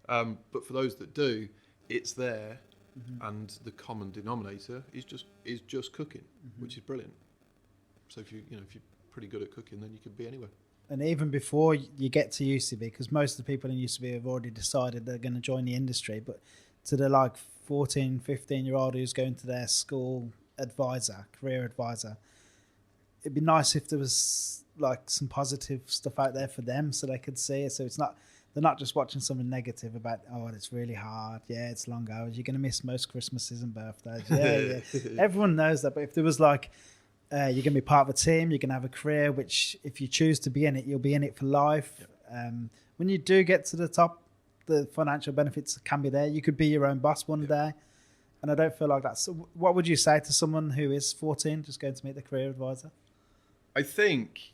But for those that do, it's there, and the common denominator is just cooking, which is brilliant. So if you're pretty good at cooking, then you could be anywhere. And even before you get to UCB, because most of the people in UCB have already decided they're going to join the industry, but to the 14, 15-year-old who's going to their school advisor, career advisor, it'd be nice if there was some positive stuff out there for them so they could see it. So they're not just watching something negative about, oh, it's really hard. Yeah, it's long hours. You're going to miss most Christmases and birthdays. Yeah. Everyone knows that. But if there was you're going to be part of a team, you're going to have a career, which if you choose to be in it, you'll be in it for life. Yep. When you do get to the top, the financial benefits can be there. You could be your own boss one day. And I don't feel like that. So what would you say to someone who is 14 just going to meet the career advisor? I think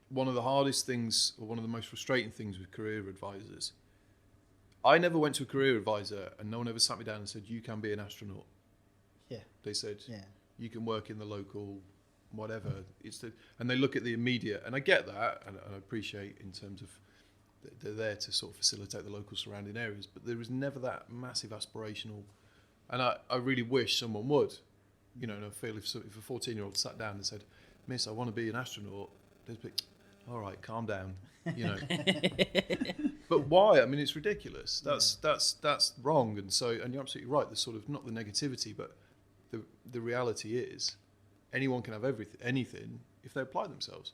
one of the hardest things, or one of the most frustrating things with career advisors, I never went to a career advisor and no one ever sat me down and said, you can be an astronaut. Yeah. They said, you can work in the local whatever. And they look at the immediate, and I get that, and I appreciate in terms of they're there to sort of facilitate the local surrounding areas, but there was never that massive aspirational, and I really wish someone would, and I feel if a 14-year-old sat down and said, Miss, I want to be an astronaut, they'd be, all right, calm down, But why? I mean, it's ridiculous. That's wrong, and you're absolutely right. There's sort of not the negativity, but the reality is, anyone can have anything if they apply themselves.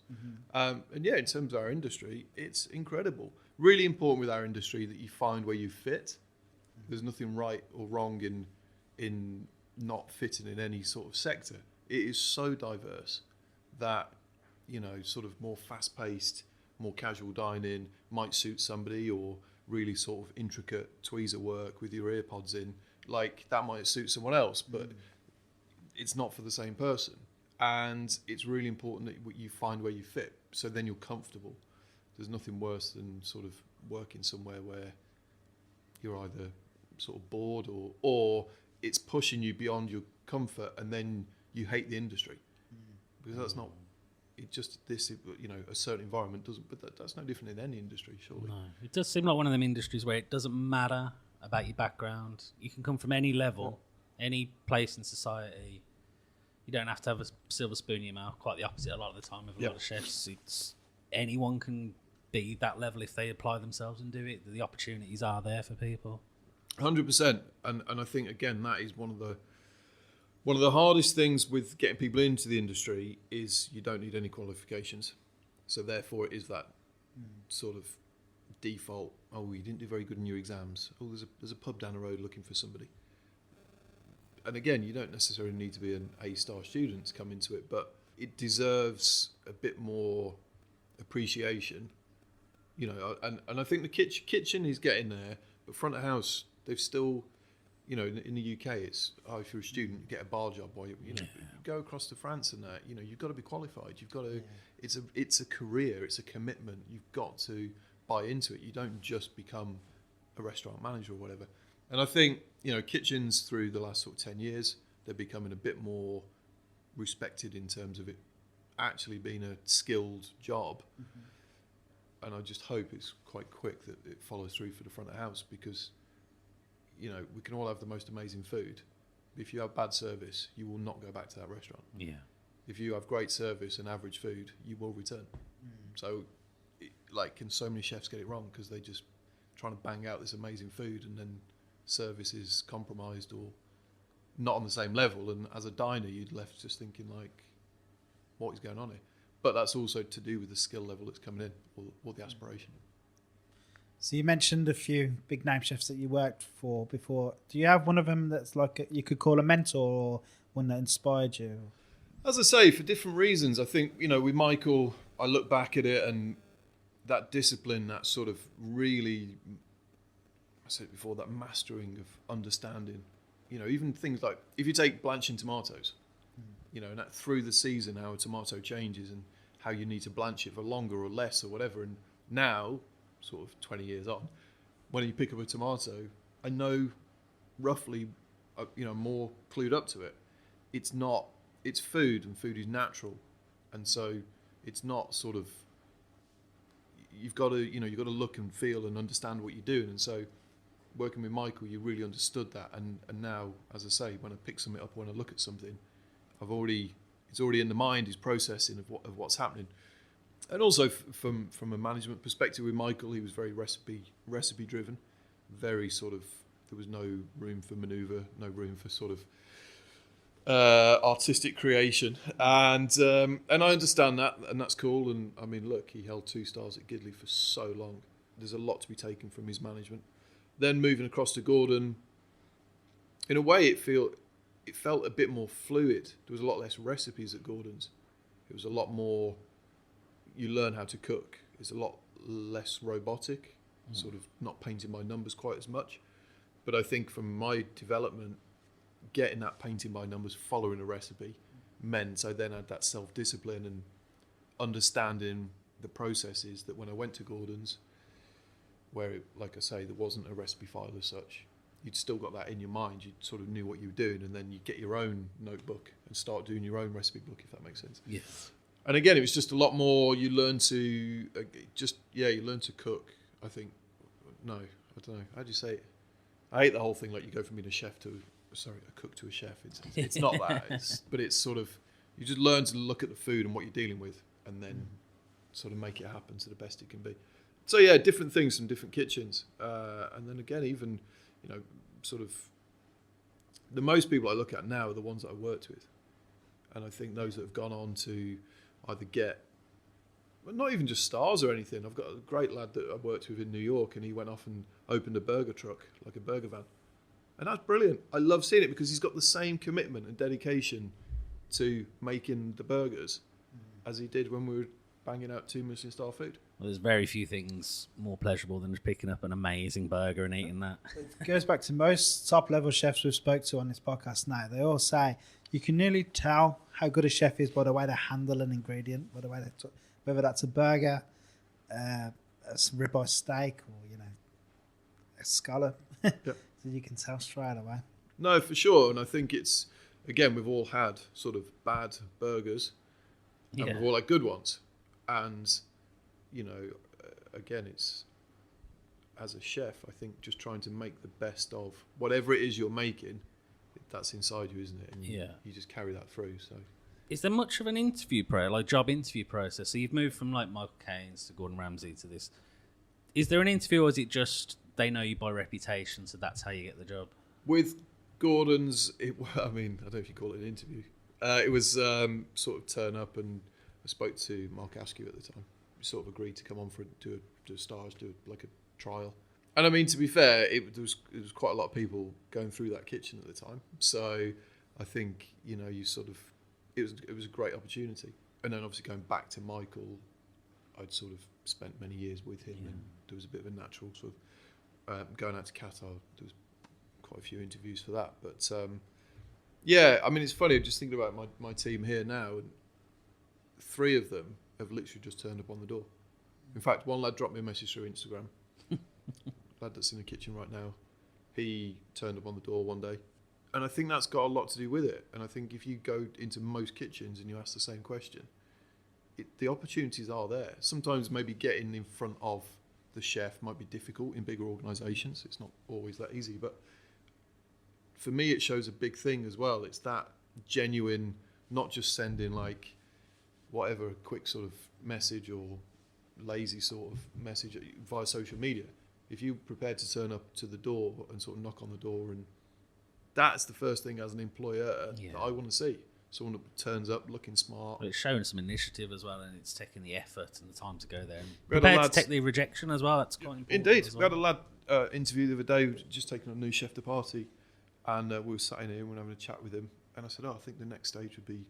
And in terms of our industry, it's incredible. Really important with our industry that you find where you fit. There's nothing right or wrong in not fitting in any sort of sector. It is so diverse that, sort of more fast-paced, more casual dining might suit somebody, or really sort of intricate tweezer work with your earpods in, that might suit someone else, but it's not for the same person. And it's really important that you find where you fit, so then you're comfortable. There's nothing worse than sort of working somewhere where you're either sort of bored or it's pushing you beyond your comfort, and then you hate the industry, because that's not. It just a certain environment doesn't. But that's no different in any industry, surely. No, it does seem like one of them industries where it doesn't matter about your background. You can come from any level, any place in society. You don't have to have a silver spoon in your mouth. Quite the opposite a lot of the time with a lot of chefs. It's anyone can be that level if they apply themselves and do it. The opportunities are there for people. 100%, and I think again that is one of the hardest things with getting people into the industry is you don't need any qualifications. So therefore, it is that sort of default. Oh, you didn't do very good in your exams. Oh, there's a pub down the road looking for somebody. And again, you don't necessarily need to be an A-star student to come into it, but it deserves a bit more appreciation, And I think the kitchen is getting there, but front of house, they've still, in the UK, it's if you're a student, you get a bar job, or you go across to France and that, you've got to be qualified. You've got to. It's a career. It's a commitment. You've got to buy into it. You don't just become a restaurant manager or whatever. And I think, kitchens through the last sort of 10 years, they're becoming a bit more respected in terms of it actually being a skilled job. And I just hope it's quite quick that it follows through for the front of house, because, we can all have the most amazing food. If you have bad service, you will not go back to that restaurant. Yeah. If you have great service and average food, you will return. So, can so many chefs get it wrong because they just trying to bang out this amazing food, and then service is compromised or not on the same level, and as a diner you'd left just thinking what is going on here? But that's also to do with the skill level that's coming in, or the aspiration. So you mentioned a few big name chefs that you worked for before. Do you have one of them that's you could call a mentor, or one that inspired you? As I say, for different reasons. I think, with Michael, I look back at it and that discipline, that sort of really, I said before, that mastering of understanding, even things like, if you take blanching tomatoes, and that through the season, how a tomato changes and how you need to blanch it for longer or less or whatever. And now, sort of 20 years on, when you pick up a tomato, I know roughly, more clued up to it. It's food, and food is natural. And so it's not sort of, you've got to look and feel and understand what you're doing. And so working with Michael, you really understood that. And now, as I say, when I pick something up, when I look at something, it's already in the mind, his processing of what's happening. And also from a management perspective with Michael, he was very recipe driven, very sort of, there was no room for manoeuvre, no room for sort of artistic creation, and I understand that, and that's cool. And I mean, look, he held 2 stars at Gidley for so long. There's a lot to be taken from his management. Then moving across to Gordon, in a way, it felt a bit more fluid. There was a lot less recipes at Gordon's. It was a lot more, you learn how to cook. It's a lot less robotic, sort of not painting by numbers quite as much. But I think from my development, getting that painting by numbers, following a recipe, meant I then had that self-discipline and understanding the processes that when I went to Gordon's, where, like I say, there wasn't a recipe file as such, you'd still got that in your mind. You sort of knew what you were doing, and then you get your own notebook and start doing your own recipe book, if that makes sense. Yes. And again, it was just a lot more. You learn to you learn to cook. I think. No, I don't know. How do you say it? I hate the whole thing. Like, you go from being a cook to a chef. It's not that. But it's sort of, you just learn to look at the food and what you're dealing with, and then sort of make it happen to the best it can be. So yeah, different things from different kitchens, and then again, even sort of the most people I look at now are the ones that I worked with, and I think those that have gone on to either get, well, not even just stars or anything. I've got a great lad that I worked with in New York, and he went off and opened a burger truck, like a burger van, and that's brilliant. I love seeing it because he's got the same commitment and dedication to making the burgers as he did when we were banging out 2 Michelin Star food. Well, there's very few things more pleasurable than just picking up an amazing burger and eating that. It goes back to most top-level chefs we've spoke to on this podcast now. They all say you can nearly tell how good a chef is by the way they handle an ingredient, by the way they whether that's a burger, a ribeye steak, or a scallop. Yep. So you can tell straight away. No, for sure. And I think it's, again, we've all had sort of bad burgers, and we've all had good ones. And again, it's, as a chef, I think just trying to make the best of whatever it is you're making, that's inside you, isn't it? And you just carry that through. So, is there much of an job interview process? So you've moved from like Michael Caines to Gordon Ramsay to this. Is there an interview, or is it just they know you by reputation, so that's how you get the job? With Gordon's, I don't know if you call it an interview. It was sort of turn up, and I spoke to Mark Askew at the time. We sort of agreed to come on do a stars, do like a trial. And I mean, to be fair, there was quite a lot of people going through that kitchen at the time. So I think, you sort of, it was a great opportunity. And then obviously going back to Michael, I'd sort of spent many years with him, and there was a bit of a natural sort of going out to Qatar. There was quite a few interviews for that. But it's funny, I'm just thinking about my team here now, and 3 of them have literally just turned up on the door. In fact, one lad dropped me a message through Instagram. Lad that's in the kitchen right now, he turned up on the door one day, and I think that's got a lot to do with it. And I think if you go into most kitchens and you ask the same question, the opportunities are there. Sometimes maybe getting in front of the chef might be difficult in bigger organisations. It's not always that easy, but for me it shows a big thing as well. It's that genuine, not just sending like whatever quick sort of message or lazy sort of message via social media. If you're prepared to turn up to the door and sort of knock on the door, and that's the first thing as an employer that I want to see. Someone that turns up looking smart. But it's showing some initiative as well, and it's taking the effort and the time to go there. And prepared to take the rejection as well. That's quite important. Indeed. We had a lad interview the other day, just taking a new chef to party, and we were sat in here and we were having a chat with him, And I said, I think the next stage would be,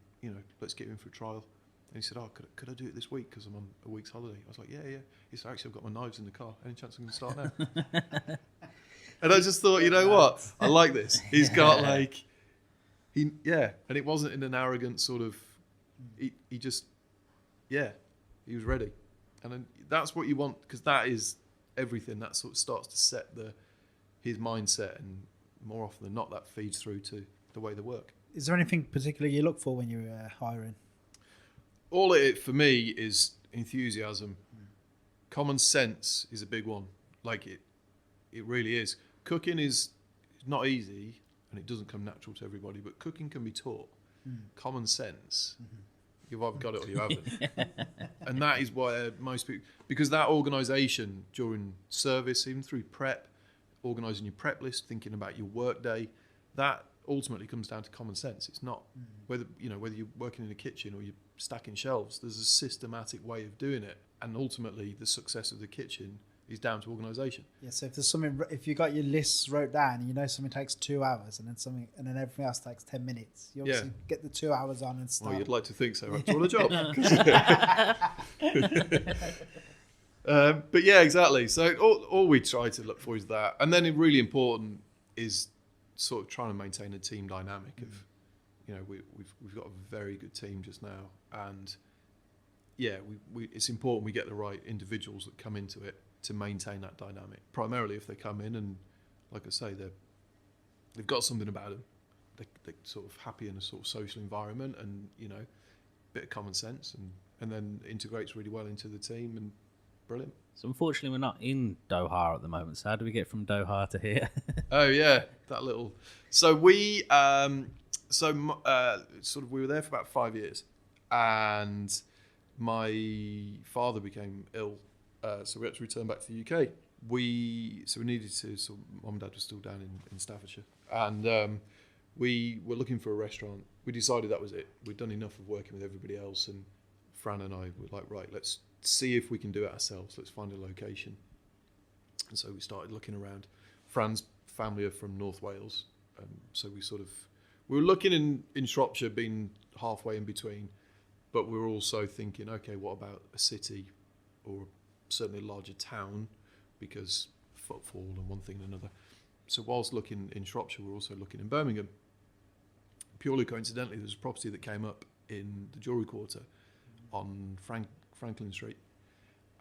let's get you in for a trial. And he said, could I do it this week because I'm on a week's holiday? I was like, yeah. He said, actually, I've got my knives in the car. Any chance I can start now? And I just thought, you know what? I like this. He's got and it wasn't in an arrogant sort of, he just, he was ready. And then that's what you want, because that is everything. That sort of starts to set his mindset, and more often than not, that feeds through to the way they work. Is there anything particular you look for when you're hiring? All it for me is enthusiasm. Common sense is a big one. Like it really is. Cooking is not easy, and it doesn't come natural to everybody, but cooking can be taught. Common sense, you've either got it or you haven't. And that is why most people, because that organisation during service, even through prep, organising your prep list, thinking about your work day, that ultimately comes down to common sense. It's not whether you're working in a kitchen or you're stacking shelves. There's a systematic way of doing it, and ultimately the success of the kitchen is down to organisation. Yeah. So if you got your lists wrote down, and something takes 2 hours, and then everything else takes 10 minutes, you obviously get the 2 hours on and start. Well, you'd like to think so after all the job. But yeah, exactly. So all we try to look for is that, and then really important is sort of trying to maintain a team dynamic of, we've got a very good team just now, and it's important we get the right individuals that come into it to maintain that dynamic. Primarily, if they come in and, like I say, they've got something about them, they're sort of happy in a sort of social environment, and bit of common sense, and then integrates really well into the team, and brilliant. So unfortunately, we're not in Doha at the moment. So how do we get from Doha to here? Oh yeah, that little. So we we were there for about 5 years, and my father became ill, so we had to return back to the UK. We needed to. So mum and dad were still down in Staffordshire, and we were looking for a restaurant. We decided that was it. We'd done enough of working with everybody else, and Fran and I were like, right, let's see if we can do it ourselves. Let's find a location. And so we started looking around. Fran's family are from North Wales, so we were looking in Shropshire, being halfway in between, but we were also thinking, okay, what about a city, or certainly a larger town, because footfall and one thing and another. So whilst looking in Shropshire, we were also looking in Birmingham. Purely coincidentally, there's a property that came up in the Jewellery Quarter on Franklin Street,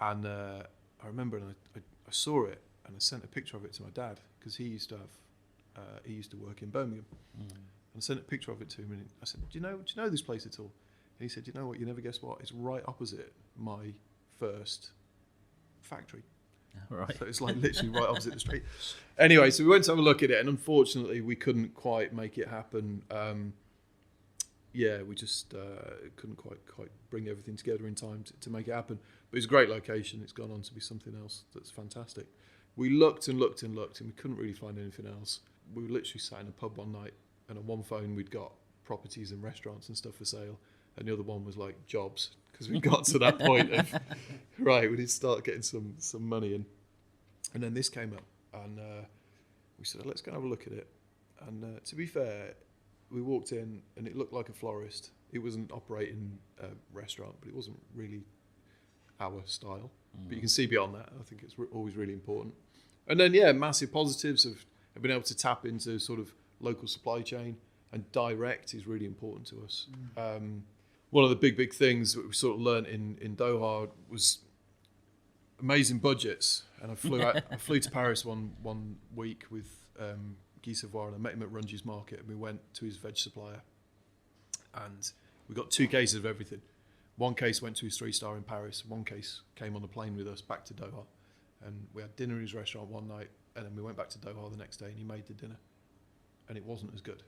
and I remember, and I saw it, and I sent a picture of it to my dad, because he used to work in Birmingham, and I sent a picture of it to him, and I said, do you know this place at all? And he said, you know what, you never guess what, it's right opposite my first factory. Right. So it's like literally right opposite the street. Anyway, so we went to have a look at it, and unfortunately we couldn't quite make it happen. We just couldn't quite bring everything together in time to make it happen. But it's a great location. It's gone on to be something else that's fantastic. We looked and looked and looked, and we couldn't really find anything else. We were literally sat in a pub one night, and on one phone we'd got properties and restaurants and stuff for sale, and the other one was like jobs, because we got to that point of, right, we need to start getting some money in. And then this came up, and we said, let's go have a look at it. And to be fair, we walked in, and it looked like a florist. It wasn't operating a restaurant, but it wasn't really our style. But you can see beyond that. I think it's always really important. And then, massive positives of being able to tap into sort of local supply chain, and direct is really important to us. One of the big things that we sort of learned in Doha was amazing budgets. And I flew to Paris one week with Guy Savoy, and I met him at Runge's Market, and we went to his veg supplier, and we got 2 cases of everything. One case went to his 3-star in Paris, one case came on the plane with us back to Doha, and we had dinner in his restaurant one night, and then we went back to Doha the next day, and he made the dinner, and it wasn't as good.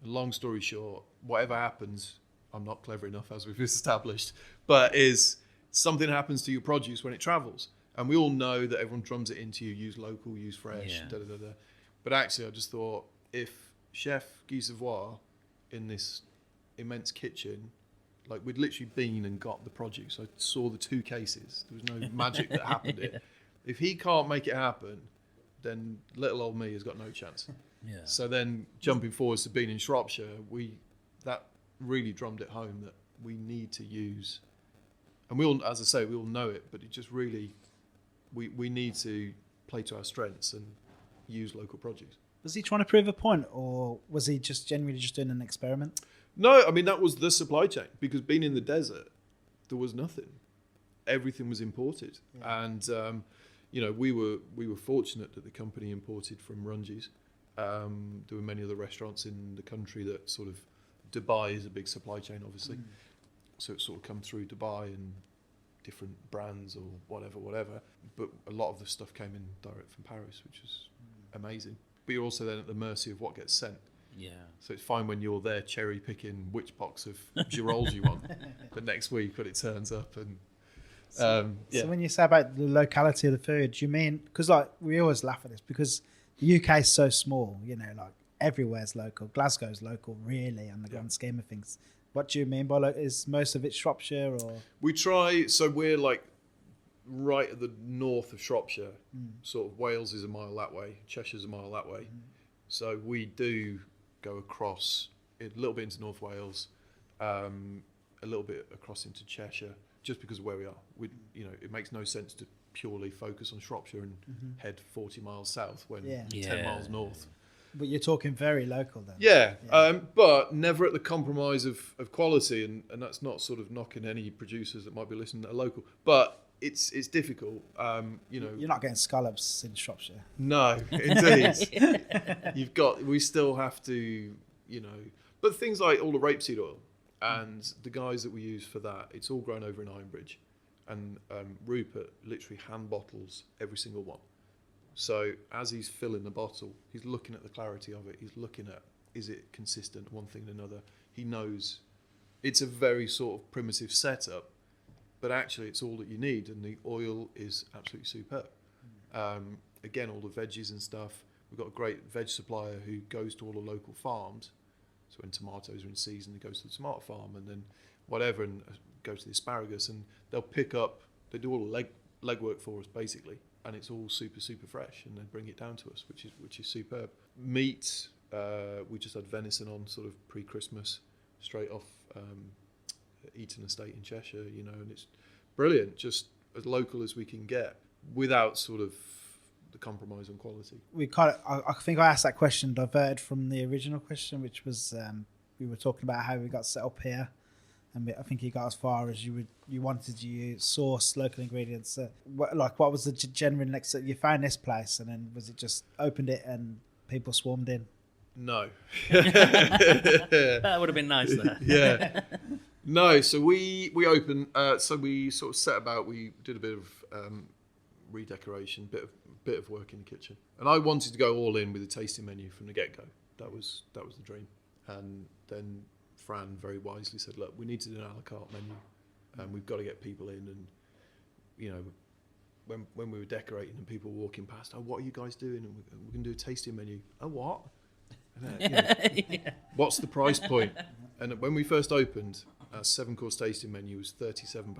And long story short, whatever happens, I'm not clever enough, as we've established, but is something happens to your produce when it travels. And we all know that everyone drums it into you, use local, use fresh, But actually, I just thought, if Chef Guy Savoy in this immense kitchen, like we'd literally been and got the produce, I saw the 2 cases, there was no magic that happened it. If he can't make it happen, then little old me has got no chance. Yeah. So then jumping forwards to being in Shropshire, that really drummed it home that we need to use, and we all, as I say, we all know it, but it just really, we need to play to our strengths and use local produce. Was he trying to prove a point, or was he just genuinely just doing an experiment? No, I mean, that was the supply chain, because being in the desert, there was nothing. Everything was imported. Yeah. And, we were fortunate that the company imported from Ramsey's. There were many other restaurants in the country that sort of, Dubai is a big supply chain, obviously. So it sort of come through Dubai and different brands or whatever. But a lot of the stuff came in direct from Paris, which was amazing. But you're also then at the mercy of what gets sent. Yeah. So it's fine when you're there cherry picking which box of girolles you want. But next week when it turns up and So when you say about the locality of the food, do you mean, because like we always laugh at this because the UK is so small, like everywhere's local. Glasgow's local, really, on the grand scheme of things. What do you mean by is most of it Shropshire or? We try, so we're like right at the north of Shropshire. Sort of Wales is a mile that way, Cheshire's a mile that way. So we do go across a little bit into North Wales, a little bit across into Cheshire, just because of where we are. It makes no sense to purely focus on Shropshire and head 40 miles south when 10 miles north. But you're talking very local then. Yeah. But never at the compromise of quality, and that's not sort of knocking any producers that might be listening that are local. But it's difficult. You're not getting scallops in Shropshire. No, indeed. We still have to, but things like all the rapeseed oil and the guys that we use for that, it's all grown over in Ironbridge. And Rupert literally hand bottles every single one. So as he's filling the bottle, he's looking at the clarity of it. He's looking at, is it consistent, one thing and another. He knows it's a very sort of primitive setup, but actually it's all that you need. And the oil is absolutely superb. Again, all the veggies and stuff. We've got a great veg supplier who goes to all the local farms. So when tomatoes are in season, he goes to the tomato farm and then whatever, and goes to the asparagus, and they'll pick up, they do all the legwork for us basically. And it's all super, super fresh, and they bring it down to us, which is superb. Meat, we just had venison on sort of pre-Christmas, straight off Eaton Estate in Cheshire, and it's brilliant, just as local as we can get, without sort of the compromise on quality. I think I asked that question diverted from the original question, which was we were talking about how we got set up here. And I think you got as far as you wanted to source local ingredients. What was the genuine next? You found this place, and then was it just opened it and people swarmed in? No. That would have been nice there. Yeah. No, so we opened. So we sort of set about. We did a bit of redecoration, bit of work in the kitchen, and I wanted to go all in with a tasting menu from the get-go. That was the dream, and then Fran very wisely said, look, we need to do an a la carte menu, and we've got to get people in. And when we were decorating and people were walking past, oh, what are you guys doing? And we're going to do a tasting menu. Oh, what? What's the price point? And when we first opened, our 7-course tasting menu was £37.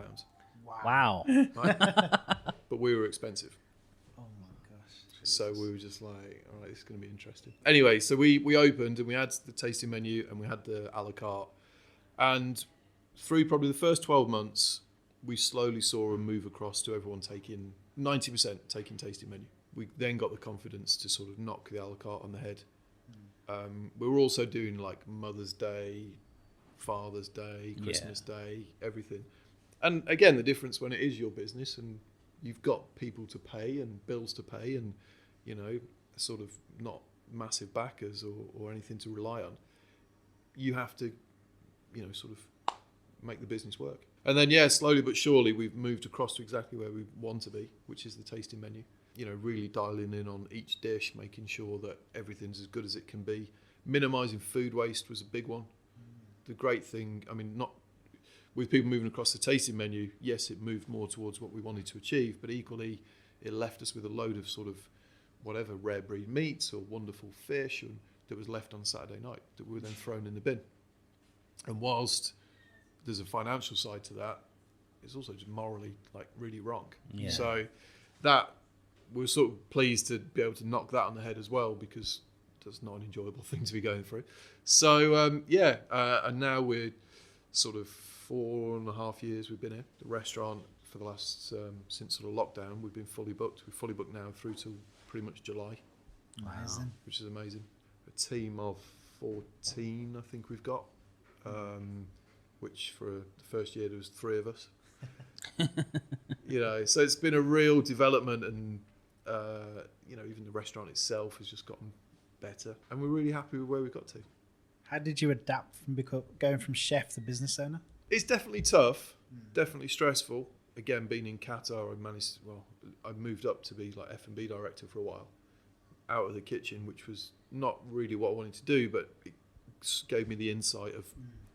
Wow. Right? But we were expensive. Oh my gosh. So we were just like, all right, this is going to be interesting. Anyway, so we opened and we had the tasting menu and we had the a la carte. And through probably the first 12 months, we slowly saw a move across to everyone taking 90% taking tasting menu. We then got the confidence to sort of knock the a la carte on the head. We were also doing like Mother's Day, Father's Day, Christmas Day, everything. And again, the difference when it is your business and you've got people to pay and bills to pay and, sort of not massive backers or anything to rely on, you have to, sort of make the business work. And then, slowly but surely, we've moved across to exactly where we want to be, which is the tasting menu. Really dialing in on each dish, making sure that everything's as good as it can be. Minimising food waste was a big one. The great thing, not with people moving across the tasting menu, yes, it moved more towards what we wanted to achieve, but equally, it left us with a load of sort of whatever rare breed meats or wonderful fish that was left on Saturday night that were then thrown in the bin. And whilst there's a financial side to that, it's also just morally really wrong. Yeah. So that we're sort of pleased to be able to knock that on the head as well, because that's not an enjoyable thing to be going through. So and now we're sort of 4.5 years we've been here. The restaurant for the last since sort of lockdown, we've been fully booked. We're fully booked now through to pretty much July. Amazing. Which is amazing. A team of 14, I think we've got. Which for the first year there was 3 of us. So it's been a real development, and even the restaurant itself has just gotten better, and we're really happy with where we've got to. How did you adapt from going from chef to business owner? It's definitely tough, definitely stressful. Again, being in Qatar, I moved up to be like F&B director for a while, out of the kitchen, which was not really what I wanted to do, but it gave me the insight of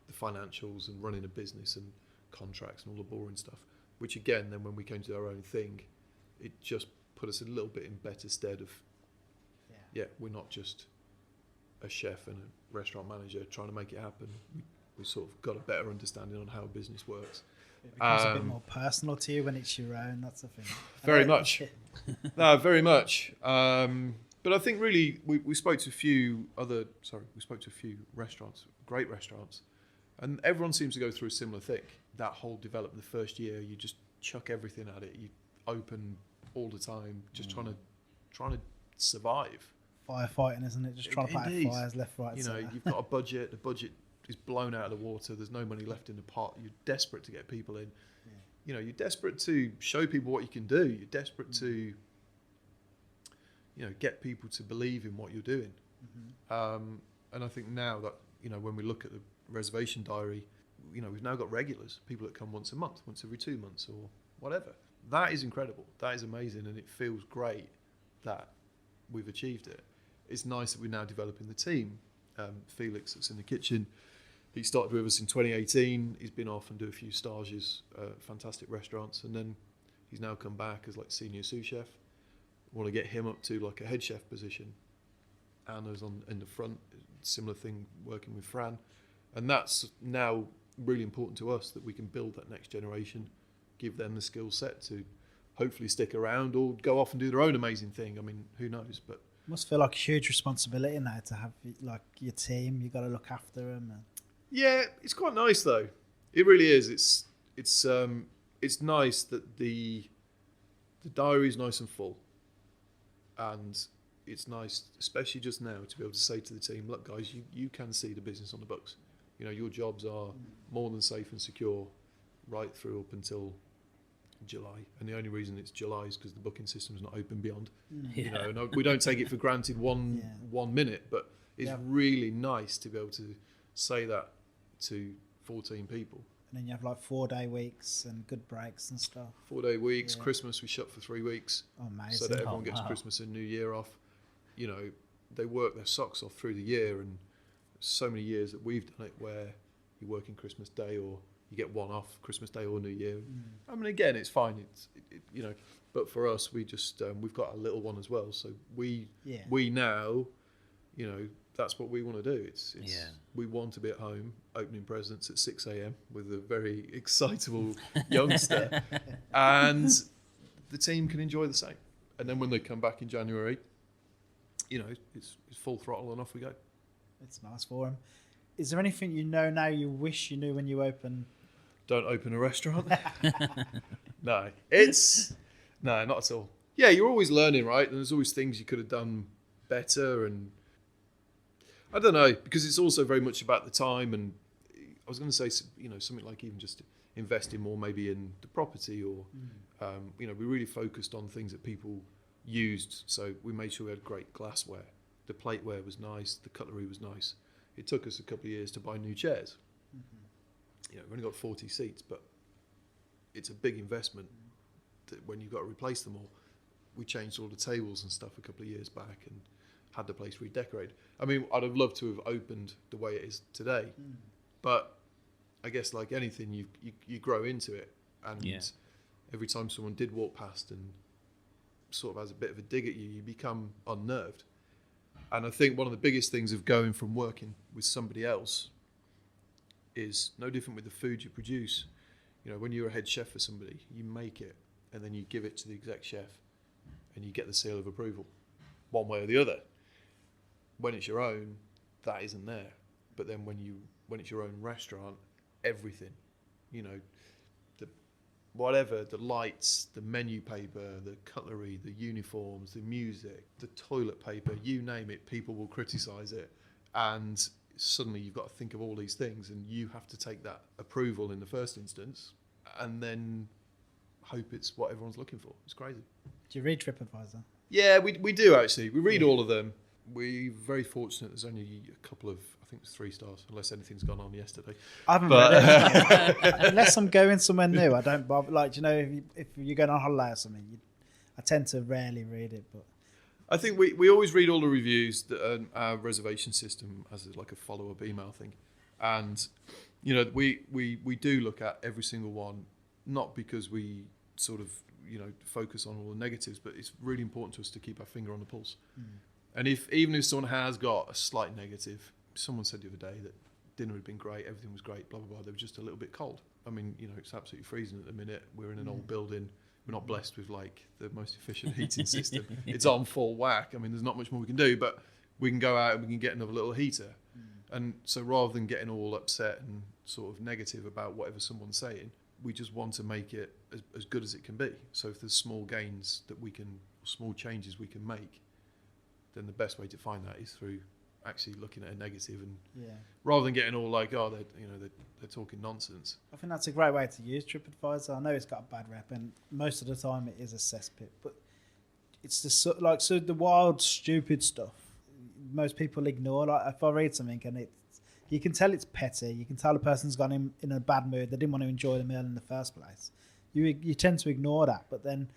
the financials and running a business and contracts and all the boring stuff, which again, then when we came to our own thing, it just put us a little bit in better stead of, we're not just a chef and a restaurant manager trying to make it happen. We sort of got a better understanding on how business works. It becomes a bit more personal to you when it's your own, that's the thing. Very much. No, very much. But I think really we spoke to a few restaurants, great restaurants, and everyone seems to go through a similar thing. That whole development, the first year, you just chuck everything at it. You open all the time, just trying to survive. Firefighting, isn't it? Just trying to put out fires left, right, center. You've got a budget. The budget is blown out of the water. There's no money left in the pot. You're desperate to get people in. Yeah. You're desperate to show people what you can do. You're desperate to, get people to believe in what you're doing. And I think now that, when we look at the reservation diary, we've now got regulars, people that come once a month, once every 2 months or whatever. That is incredible. That is amazing. And it feels great that we've achieved it. It's nice that we're now developing the team. Felix, that's in the kitchen, he started with us in 2018. He's been off and do a few stages, fantastic restaurants. And then he's now come back as like senior sous chef. Want to get him up to like a head chef position. Anna's in the front, similar thing working with Fran. And that's now really important to us, that we can build that next generation, give them the skill set to hopefully stick around or go off and do their own amazing thing. I mean, who knows? But must feel like a huge responsibility now to have like your team. You got to look after them. Yeah, it's quite nice though. It really is. It's nice that the diary is nice and full, and it's nice, especially just now, to be able to say to the team, look guys, you can see the business on the books. Your jobs are more than safe and secure right through up until July. And the only reason it's July is because the booking system is not open beyond. And we don't take it for granted one minute, but it's really nice to be able to say that to 14 people. And then you have like 4-day weeks and good breaks and stuff. 4-day weeks, Christmas we shut for 3 weeks. Oh, amazing. So that everyone gets Christmas and New Year off. They work their socks off through the year, and so many years that we've done it where you work in Christmas Day or you get one off Christmas Day or New Year. I mean, again, it's fine. But for us, we just we've got a little one as well. So we now, that's what we want to do. We want to be at home opening presents at 6 a.m. with a very excitable youngster, and the team can enjoy the same. And then when they come back in January, it's full throttle and off we go. It's nice for him. Is there anything now you wish you knew when you open? Don't open a restaurant. No, not at all. Yeah, you're always learning, right? And there's always things you could have done better, and I don't know, because it's also very much about the time. And I was going to say, something like even just investing more maybe in the property, or we really focused on things that people used. So we made sure we had great glassware. The plateware was nice. The cutlery was nice. It took us a couple of years to buy new chairs. We've only got 40 seats, but it's a big investment that when you've got to replace them all. We changed all the tables and stuff a couple of years back and had the place redecorated. I mean, I'd have loved to have opened the way it is today, but I guess like anything, you grow into it, and every time someone did walk past and sort of has a bit of a dig at you, you become unnerved. And I think one of the biggest things of going from working with somebody else is no different with the food you produce. When you're a head chef for somebody, you make it and then you give it to the exec chef and you get the seal of approval one way or the other. when it's your own, that isn't there. But then when it's your own restaurant, everything, you know, the lights, the menu paper, the cutlery, the uniforms, the music, the toilet paper, you name it, people will criticise it. And suddenly you've got to think of all these things, and you have to take that approval in the first instance and then hope it's what everyone's looking for. It's crazy. Do you read TripAdvisor? Yeah, we do actually. We read all of them. We're very fortunate. There's only a couple of, I think it's 3 stars, unless anything's gone on yesterday. I haven't read it. Unless I'm going somewhere new, I don't bother. Like, you know, if you're going on holiday or something, I tend to rarely read it. But I think we always read all the reviews that our reservation system as like a follow-up email thing. And, you know, we do look at every single one, not because we sort of, you know, focus on all the negatives, but it's really important to us to keep our finger on the pulse. And even if someone has got a slight negative, someone said the other day that dinner had been great, everything was great, blah, blah, blah, they were just a little bit cold. I mean, you know, it's absolutely freezing at the minute. We're in an old building. We're not blessed with, like, the most efficient heating system. It's on full whack. I mean, there's not much more we can do, but we can go out and we can get another little heater. And so rather than getting all upset and sort of negative about whatever someone's saying, we just want to make it as good as it can be. So if there's small gains that small changes we can make, then the best way to find that is through actually looking at a negative, and rather than getting all like, oh, they're talking nonsense. I think that's a great way to use TripAdvisor. I know it's got a bad rep, and most of the time it is a cesspit, but it's the wild, stupid stuff most people ignore. Like, if I read something and you can tell it's petty, you can tell the person's gone in a bad mood, they didn't want to enjoy the meal in the first place. You tend to ignore that, but then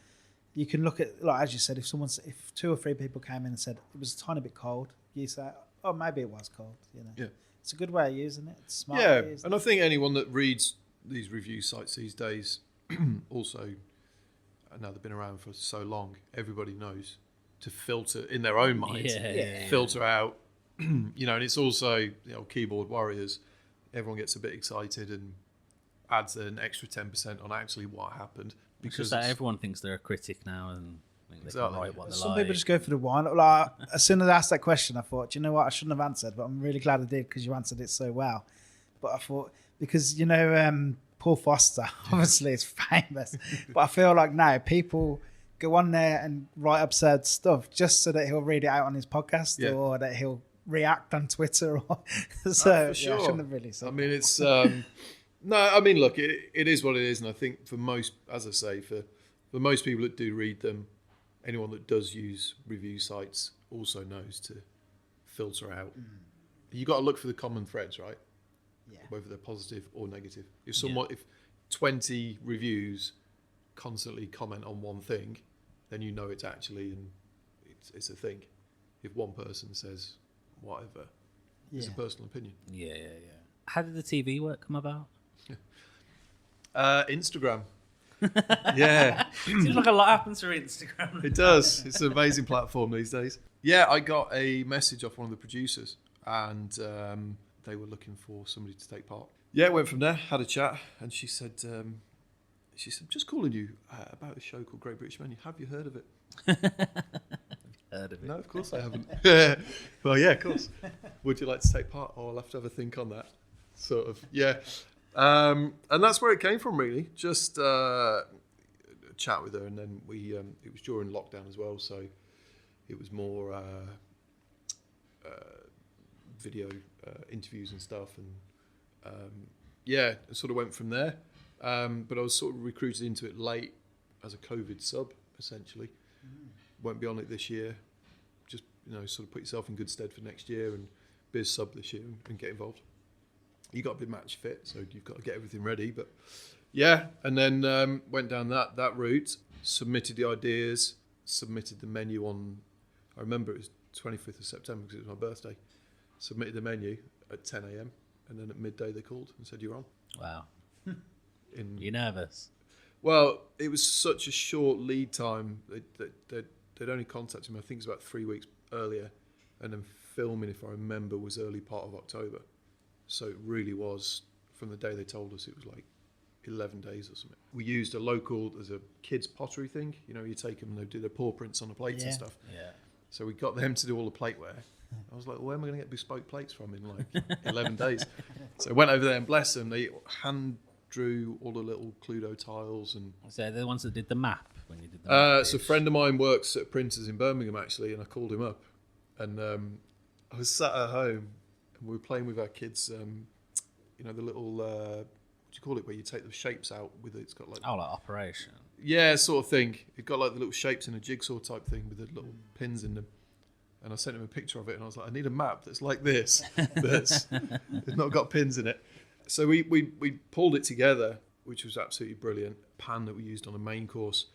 you can look at, like as you said, if 2 or 3 people came in and said it was a tiny bit cold, you say, oh, maybe it was cold. You know, yeah, it's a good way of using it. It's smart. Yeah, and I think anyone that reads these review sites these days, also, now they've been around for so long, everybody knows to filter in their own mind, filter out. You know, and it's also, you know, keyboard warriors. Everyone gets a bit excited and adds an extra 10% on actually what happened. Because everyone thinks they're a critic now, and they can write what they Some like. people just go for the wine. Like, as soon as I asked that question, I thought, do you know what, I shouldn't have answered, but I'm really glad I did because you answered it so well. But I thought, because, you know, Paul Foster obviously is famous, but I feel like now people go on there and write absurd stuff just so that he'll read it out on his podcast or that he'll react on Twitter. Or so for sure. I shouldn't have really said. I mean, it's no. I mean, look, it is what it is, and I think for most, as I say, for most people that do read them, anyone that does use review sites also knows to filter out. You got to look for the common threads, right? Yeah. Whether they're positive or negative. If 20 reviews constantly comment on one thing, then you know it's actually, and it's a thing. If one person says whatever, it's a personal opinion. Yeah. How did the TV work come about? Instagram. Yeah. Seems like a lot happens through Instagram. It does. It's an amazing platform these days. Yeah, I got a message off one of the producers, and they were looking for somebody to take part. Yeah, went from there, had a chat, and she said, just calling you about a show called Great British Menu. Have you heard of it? Heard of it? No, of course I haven't. Well, yeah, of course. Would you like to take part? Oh, I'll have to have a think on that. Sort of, yeah. And that's where it came from, really. Just a chat with her, and then it was during lockdown as well, so it was more video interviews and stuff, and it sort of went from there. But I was sort of recruited into it late as a COVID sub, essentially. Won't be on it this year. Just, you know, sort of put yourself in good stead for next year and be a sub this year and get involved. You got to be match fit, so you've got to get everything ready. But yeah, and then went down that route, submitted the ideas, submitted the menu on, I remember it was 25th of September because it was my birthday. Submitted the menu at 10 a.m. and then at midday they called and said, you're on. Wow. You're nervous? Well, it was such a short lead time. They'd only contacted me, I think it was about 3 weeks earlier, and then filming, if I remember, was early part of October. So it really was, from the day they told us, it was like 11 days or something. We used there's a kids pottery thing, you know, you take them and they do their paw prints on the plates and stuff. Yeah. So we got them to do all the plateware. I was like, well, where am I going to get bespoke plates from in like 11 days? So I went over there and bless them. They hand drew all the little Cluedo tiles. And So they're the ones that did the map when you did the map. so a friend of mine works at printers in Birmingham, actually, and I called him up. And I was sat at home and we were playing with our kids, you know, the little, what do you call it, where you take the shapes out with it. It's got like... Oh, like Operation. Yeah, sort of thing. It got like the little shapes in a jigsaw type thing with the little pins in them. And I sent him a picture of it, and I was like, I need a map that's like this, that's not got pins in it. So we pulled it together, which was absolutely brilliant. Pan that we used on a main course.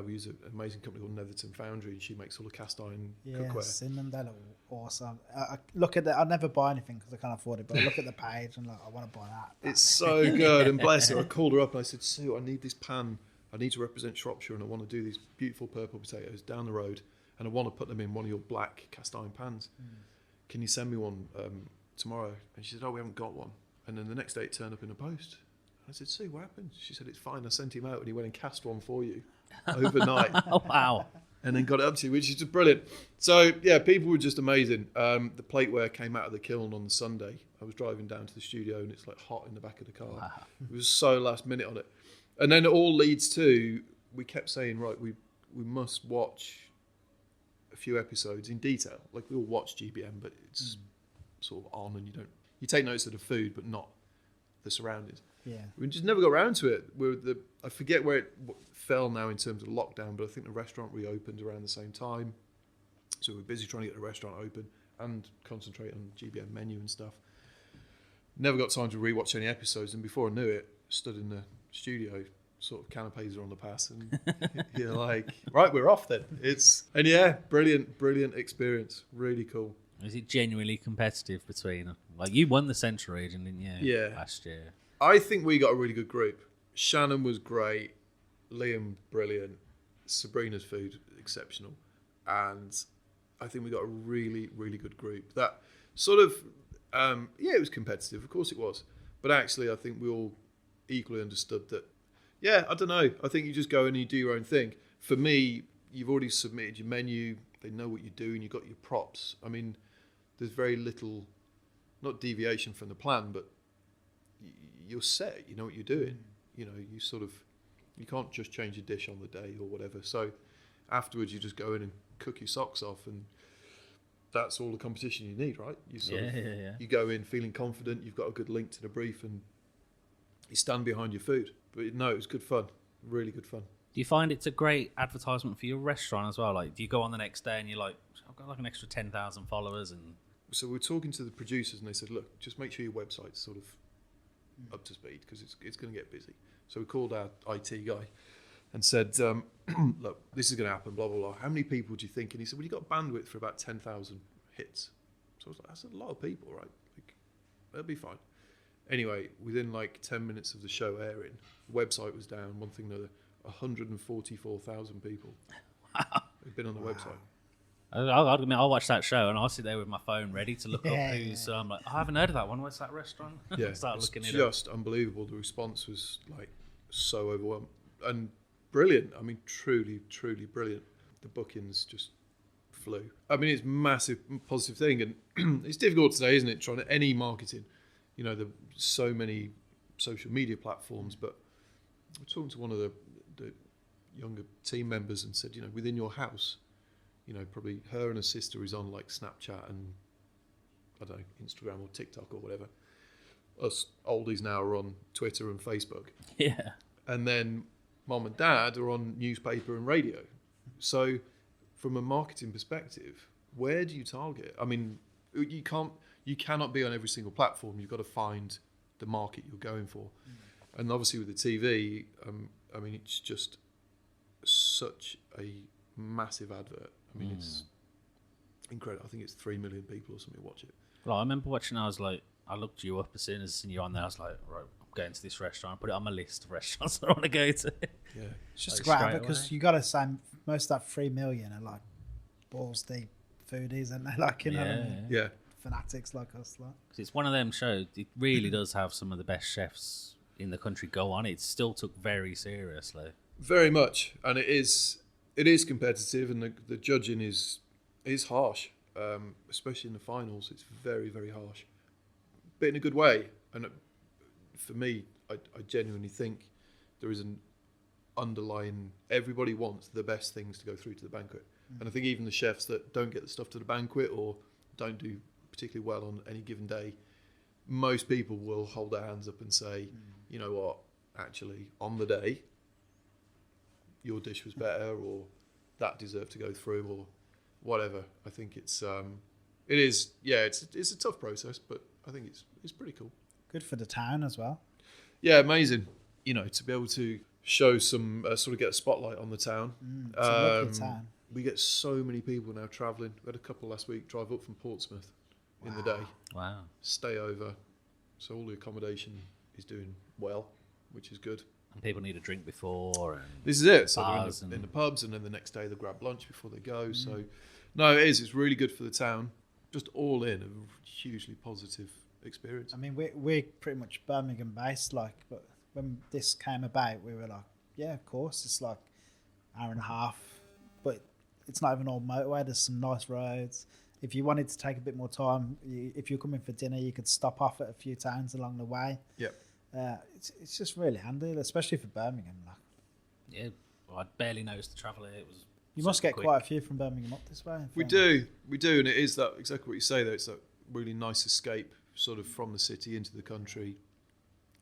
We use an amazing company called Netherton Foundry, and she makes all the cast iron cookware. Yes, in them, they're awesome. I look at that. I never buy anything because I can't afford it, but I look at the page and like, I want to buy that. It's so good, and bless her. I called her up and I said, Sue, I need this pan. I need to represent Shropshire, and I want to do these beautiful purple potatoes down the road, and I want to put them in one of your black cast iron pans. Can you send me one tomorrow? And she said, oh, we haven't got one. And then the next day it turned up in the post. I said, Sue, what happened? She said, it's fine. I sent him out and he went and cast one for you overnight. Oh, wow. And then got it up to you, which is just brilliant. So, yeah, people were just amazing. The plateware came out of the kiln on the Sunday. I was driving down to the studio and it's like hot in the back of the car. Wow. It was so last minute on it. And then it all leads to, we kept saying, right, we must watch a few episodes in detail. Like, we all watch GBM, but it's sort of on, and you take notice of the food, but not the surroundings. Yeah. We just never got around to it. I forget where it fell now in terms of lockdown, but I think the restaurant reopened around the same time. So we're busy trying to get the restaurant open and concentrate on GBM menu and stuff. Never got time to rewatch any episodes, and before I knew it, stood in the studio, sort of canapes are on the pass, and you're like, right, we're off then. And yeah, brilliant experience, really cool. Is it genuinely competitive between, like, you won the Central region, didn't you? Yeah. Last year. I think we got a really good group. Shannon was great, Liam brilliant, Sabrina's food exceptional, and I think we got a really, really good group. That sort of, it was competitive, of course it was, but actually I think we all equally understood that, yeah, I don't know, I think you just go and you do your own thing. For me, you've already submitted your menu, they know what you're doing, you've got your props. I mean, there's very little, not deviation from the plan, but you're set, you know what you're doing. You know, you can't just change a dish on the day or whatever. So afterwards you just go in and cook your socks off, and that's all the competition you need, right? You go in feeling confident, you've got a good link to the brief, and you stand behind your food. But no, it was good fun, really good fun. Do you find it's a great advertisement for your restaurant as well? Like, do you go on the next day and you're like, I've got like an extra 10,000 followers? And so we're talking to the producers, and they said, look, just make sure your website's sort of up to speed, because it's going to get busy. So we called our IT guy and said, look, this is going to happen, blah, blah, blah. How many people do you think? And he said, well, you got bandwidth for about 10,000 hits. So I was like, that's a lot of people, right? Like, that'll be fine. Anyway, within like 10 minutes of the show airing, the website was down, one thing or another, 144,000 people had been on the website. I'll watch that show and I'll sit there with my phone ready to look up who's. So I'm like, I haven't heard of that one. What's that restaurant? Yeah, Start it's looking just unbelievable. The response was like so overwhelming and brilliant. I mean, truly brilliant. The bookings just flew. I mean, it's a massive positive thing, and it's difficult today, isn't it? Trying any marketing. You know, there's so many social media platforms, but I was talking to one of the younger team members and said, you know, within your house, you know, probably her and her sister is on like Snapchat and, I don't know, Instagram or TikTok or whatever. Us oldies now are on Twitter and Facebook. Yeah. And then mom and dad are on newspaper and radio. So from a marketing perspective, where do you target? I mean, you cannot be on every single platform. You've got to find the market you're going for. And obviously with the TV, I mean, it's just such a massive advert. I mean, it's incredible. I think it's 3 million people or something watch it. Well, I remember watching, I was like, I looked you up as soon as you were on there. I was like, right, I'm going to this restaurant. I put it on my list of restaurants I want to go to. Yeah. It's just like, great because you got to say most of that 3 million are like balls deep foodies, and they like, you know what I mean? Yeah. Fanatics like us. Like. Cause it's one of them shows, it really does have some of the best chefs in the country go on. It's still took very seriously. Very much. And it is competitive, and the judging is It's harsh, especially in the finals. It's very, very harsh, but in a good way. And for me, I genuinely think there is an underlying, everybody wants the best things to go through to the banquet. And I think even the chefs that don't get the stuff to the banquet or don't do particularly well on any given day, most people will hold their hands up and say, you know what, actually on the day your dish was better, or that deserved to go through, or whatever. I think it's a tough process, but I think it's pretty cool. Good for the town as well. Yeah, amazing. You know, to be able to show some sort of get a spotlight on the town. It's a lovely town. We get so many people now travelling. We had a couple last week drive up from Portsmouth in the day. Wow. Stay over. So all the accommodation is doing well, which is good. And people need a drink before. And this is it. So bars they're in the pubs, and then the next day they grab lunch before they go. So, no, it is. It's really good for the town. Just all in a hugely positive experience. I mean, we're pretty much Birmingham based, but when this came about, we were like, yeah, of course, it's like hour and a half, but it's not even all motorway. There's some nice roads. If you wanted to take a bit more time, if you're coming for dinner, you could stop off at a few towns along the way. Yep. It's just really handy, especially for Birmingham. Yeah, well, I barely noticed the travel here. It was. You must get quite a few from Birmingham up this way. We do, and it is that exactly what you say. Though it's that really nice escape, sort of from the city into the country.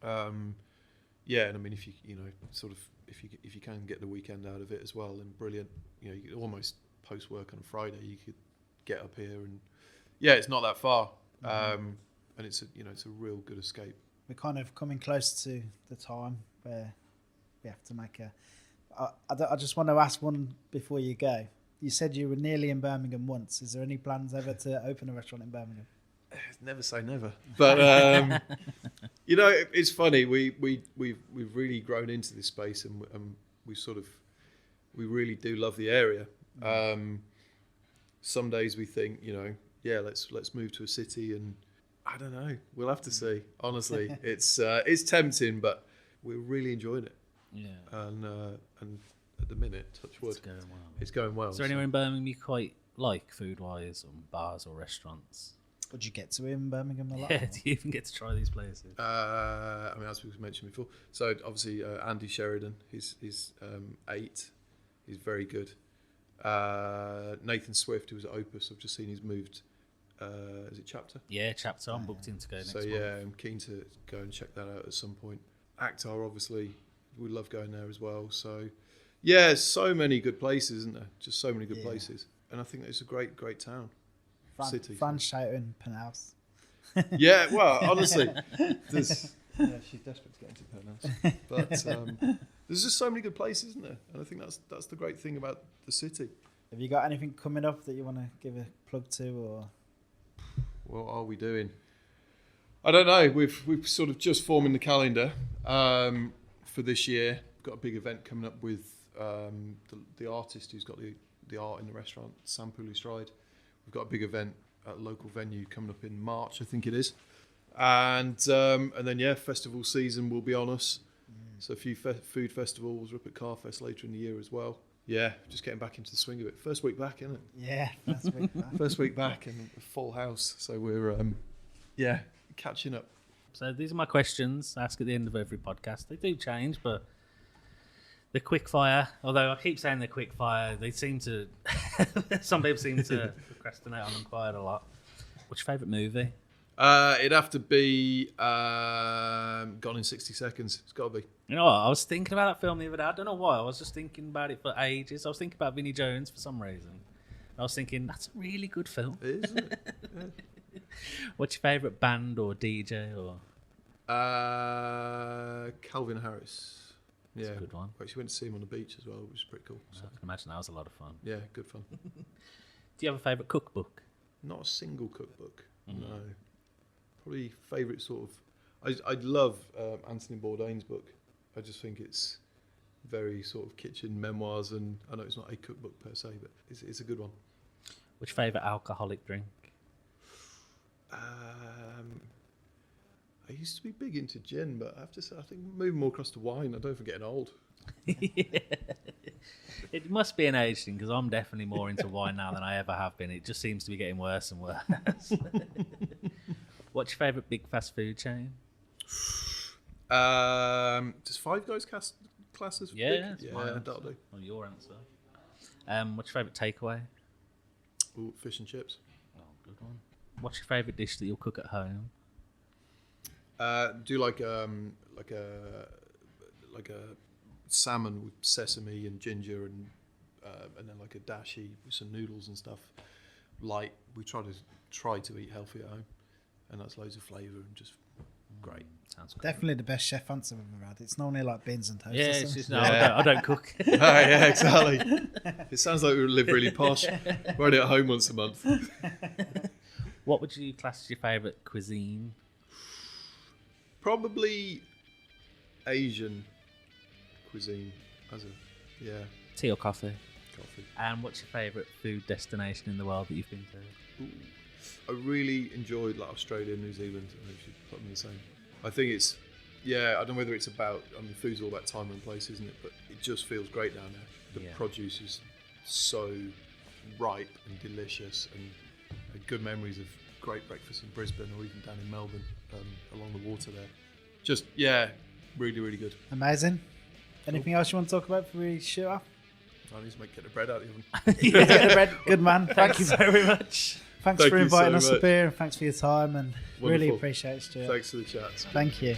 Yeah, and I mean, if you can get the weekend out of it as well, then brilliant. You know, you could almost post work on a Friday. You could get up here, and yeah, it's not that far, and it's a real good escape. We're kind of coming close to the time where we have to make a. I just want to ask one before you go. You said you were nearly in Birmingham once. Is there any plans ever to open a restaurant in Birmingham? Never say never, but you know, it's funny. We've really grown into this space, and we really do love the area. Some days we think, you know, yeah, let's move to a city, and I don't know. We'll have to see. Honestly, it's tempting, but we're really enjoying it. Yeah. And at the minute, touch wood, it's going well. Is there anywhere in Birmingham you quite like food-wise, or bars or restaurants? Would you get to in Birmingham a lot? Yeah, do you even get to try these places? I mean, as we mentioned before, so obviously Andy Sheridan, he's 8, he's very good. Nathan Swift, who was at Opus, I've just seen he's moved. Is it Chapter? Yeah, Chapter. I'm booked in to go next month. So yeah, I'm keen to go and check that out at some point. Actar, obviously, we love going there as well. So yeah, so many good places, isn't there? Just so many good places, and I think it's a great town. City. Fran's shouting Penhouse. Yeah, well, honestly, she's desperate to get into Penhouse, but there's just so many good places, isn't there? And I think that's the great thing about the city. Have you got anything coming up that you want to give a plug to, or? What are we doing? I don't know. We've sort of just forming the calendar for this year. We've got a big event coming up with the artist who's got the art in the restaurant, Sam Poulistride. We've got a big event at a local venue coming up in March, I think it is. And then, yeah, festival season will be on us. So a few food festivals. We're up at Carfest later in the year as well. Yeah, just getting back into the swing of it. First week back, isn't it? Yeah, first week back. First week back and a full house. So we're, catching up. So these are my questions I ask at the end of every podcast. They do change, but the quick fire, although I keep saying they're quick fire, they seem to, some people seem to procrastinate on them quite a lot. What's your favourite movie? It'd have to be Gone in 60 Seconds. It's got to be. You know what? I was thinking about that film the other day. I don't know why. I was just thinking about it for ages. I was thinking about Vinnie Jones for some reason. I was thinking, that's a really good film. It is, isn't it? Yeah. What's your favourite band or DJ? Or Calvin Harris. That's a good one. We actually went to see him on the beach as well, which was pretty cool. So. I can imagine that was a lot of fun. Yeah, good fun. Do you have a favourite cookbook? Not a single cookbook, no. Probably favourite sort of... I love Anthony Bourdain's book. I just think it's very sort of kitchen memoirs, and I know it's not a cookbook per se, but it's a good one. What's your favourite alcoholic drink? I used to be big into gin, but I have to say, I think moving more across to wine, I don't think getting old. Yeah. It must be an age thing because I'm definitely more into wine now than I ever have been. It just seems to be getting worse and worse. What's your favourite big fast food chain? Does Five Guys class as Yeah, big? that's Yeah, my answer. that'll do. Or your answer. What's your favourite takeaway? Ooh, fish and chips. Oh, good one. What's your favourite dish that you'll cook at home? Do like a salmon with sesame and ginger and then like a dashi with some noodles and stuff. Light. We try to eat healthy at home, and that's loads of flavour and just great. Sounds good. Definitely the best chef answer I've ever had. It's normally like beans and toast. Yeah, or it's something. just, no, I don't cook. Oh, yeah, exactly. It sounds like we live really posh. We're only at home once a month. What would you class as your favourite cuisine? Probably Asian cuisine Tea or coffee? coffee. And what's your favourite food destination in the world that you've been to? Ooh. I really enjoyed like Australia and New Zealand. I should put them the same. I think it's I don't know whether it's about. I mean, food's all about time and place, isn't it? But it just feels great down there. The produce is so ripe and delicious, and good memories of great breakfast in Brisbane or even down in Melbourne along the water there. Just really, really good. Amazing. Anything else you want to talk about before we shoot off? I need to get the bread out of the oven. Get the bread. Good man. Thank you very much. Thanks Thank for you inviting so us much. up here, and thanks for your time, and really Wonderful. appreciate it, Stuart. Thanks for the chats. Thank you.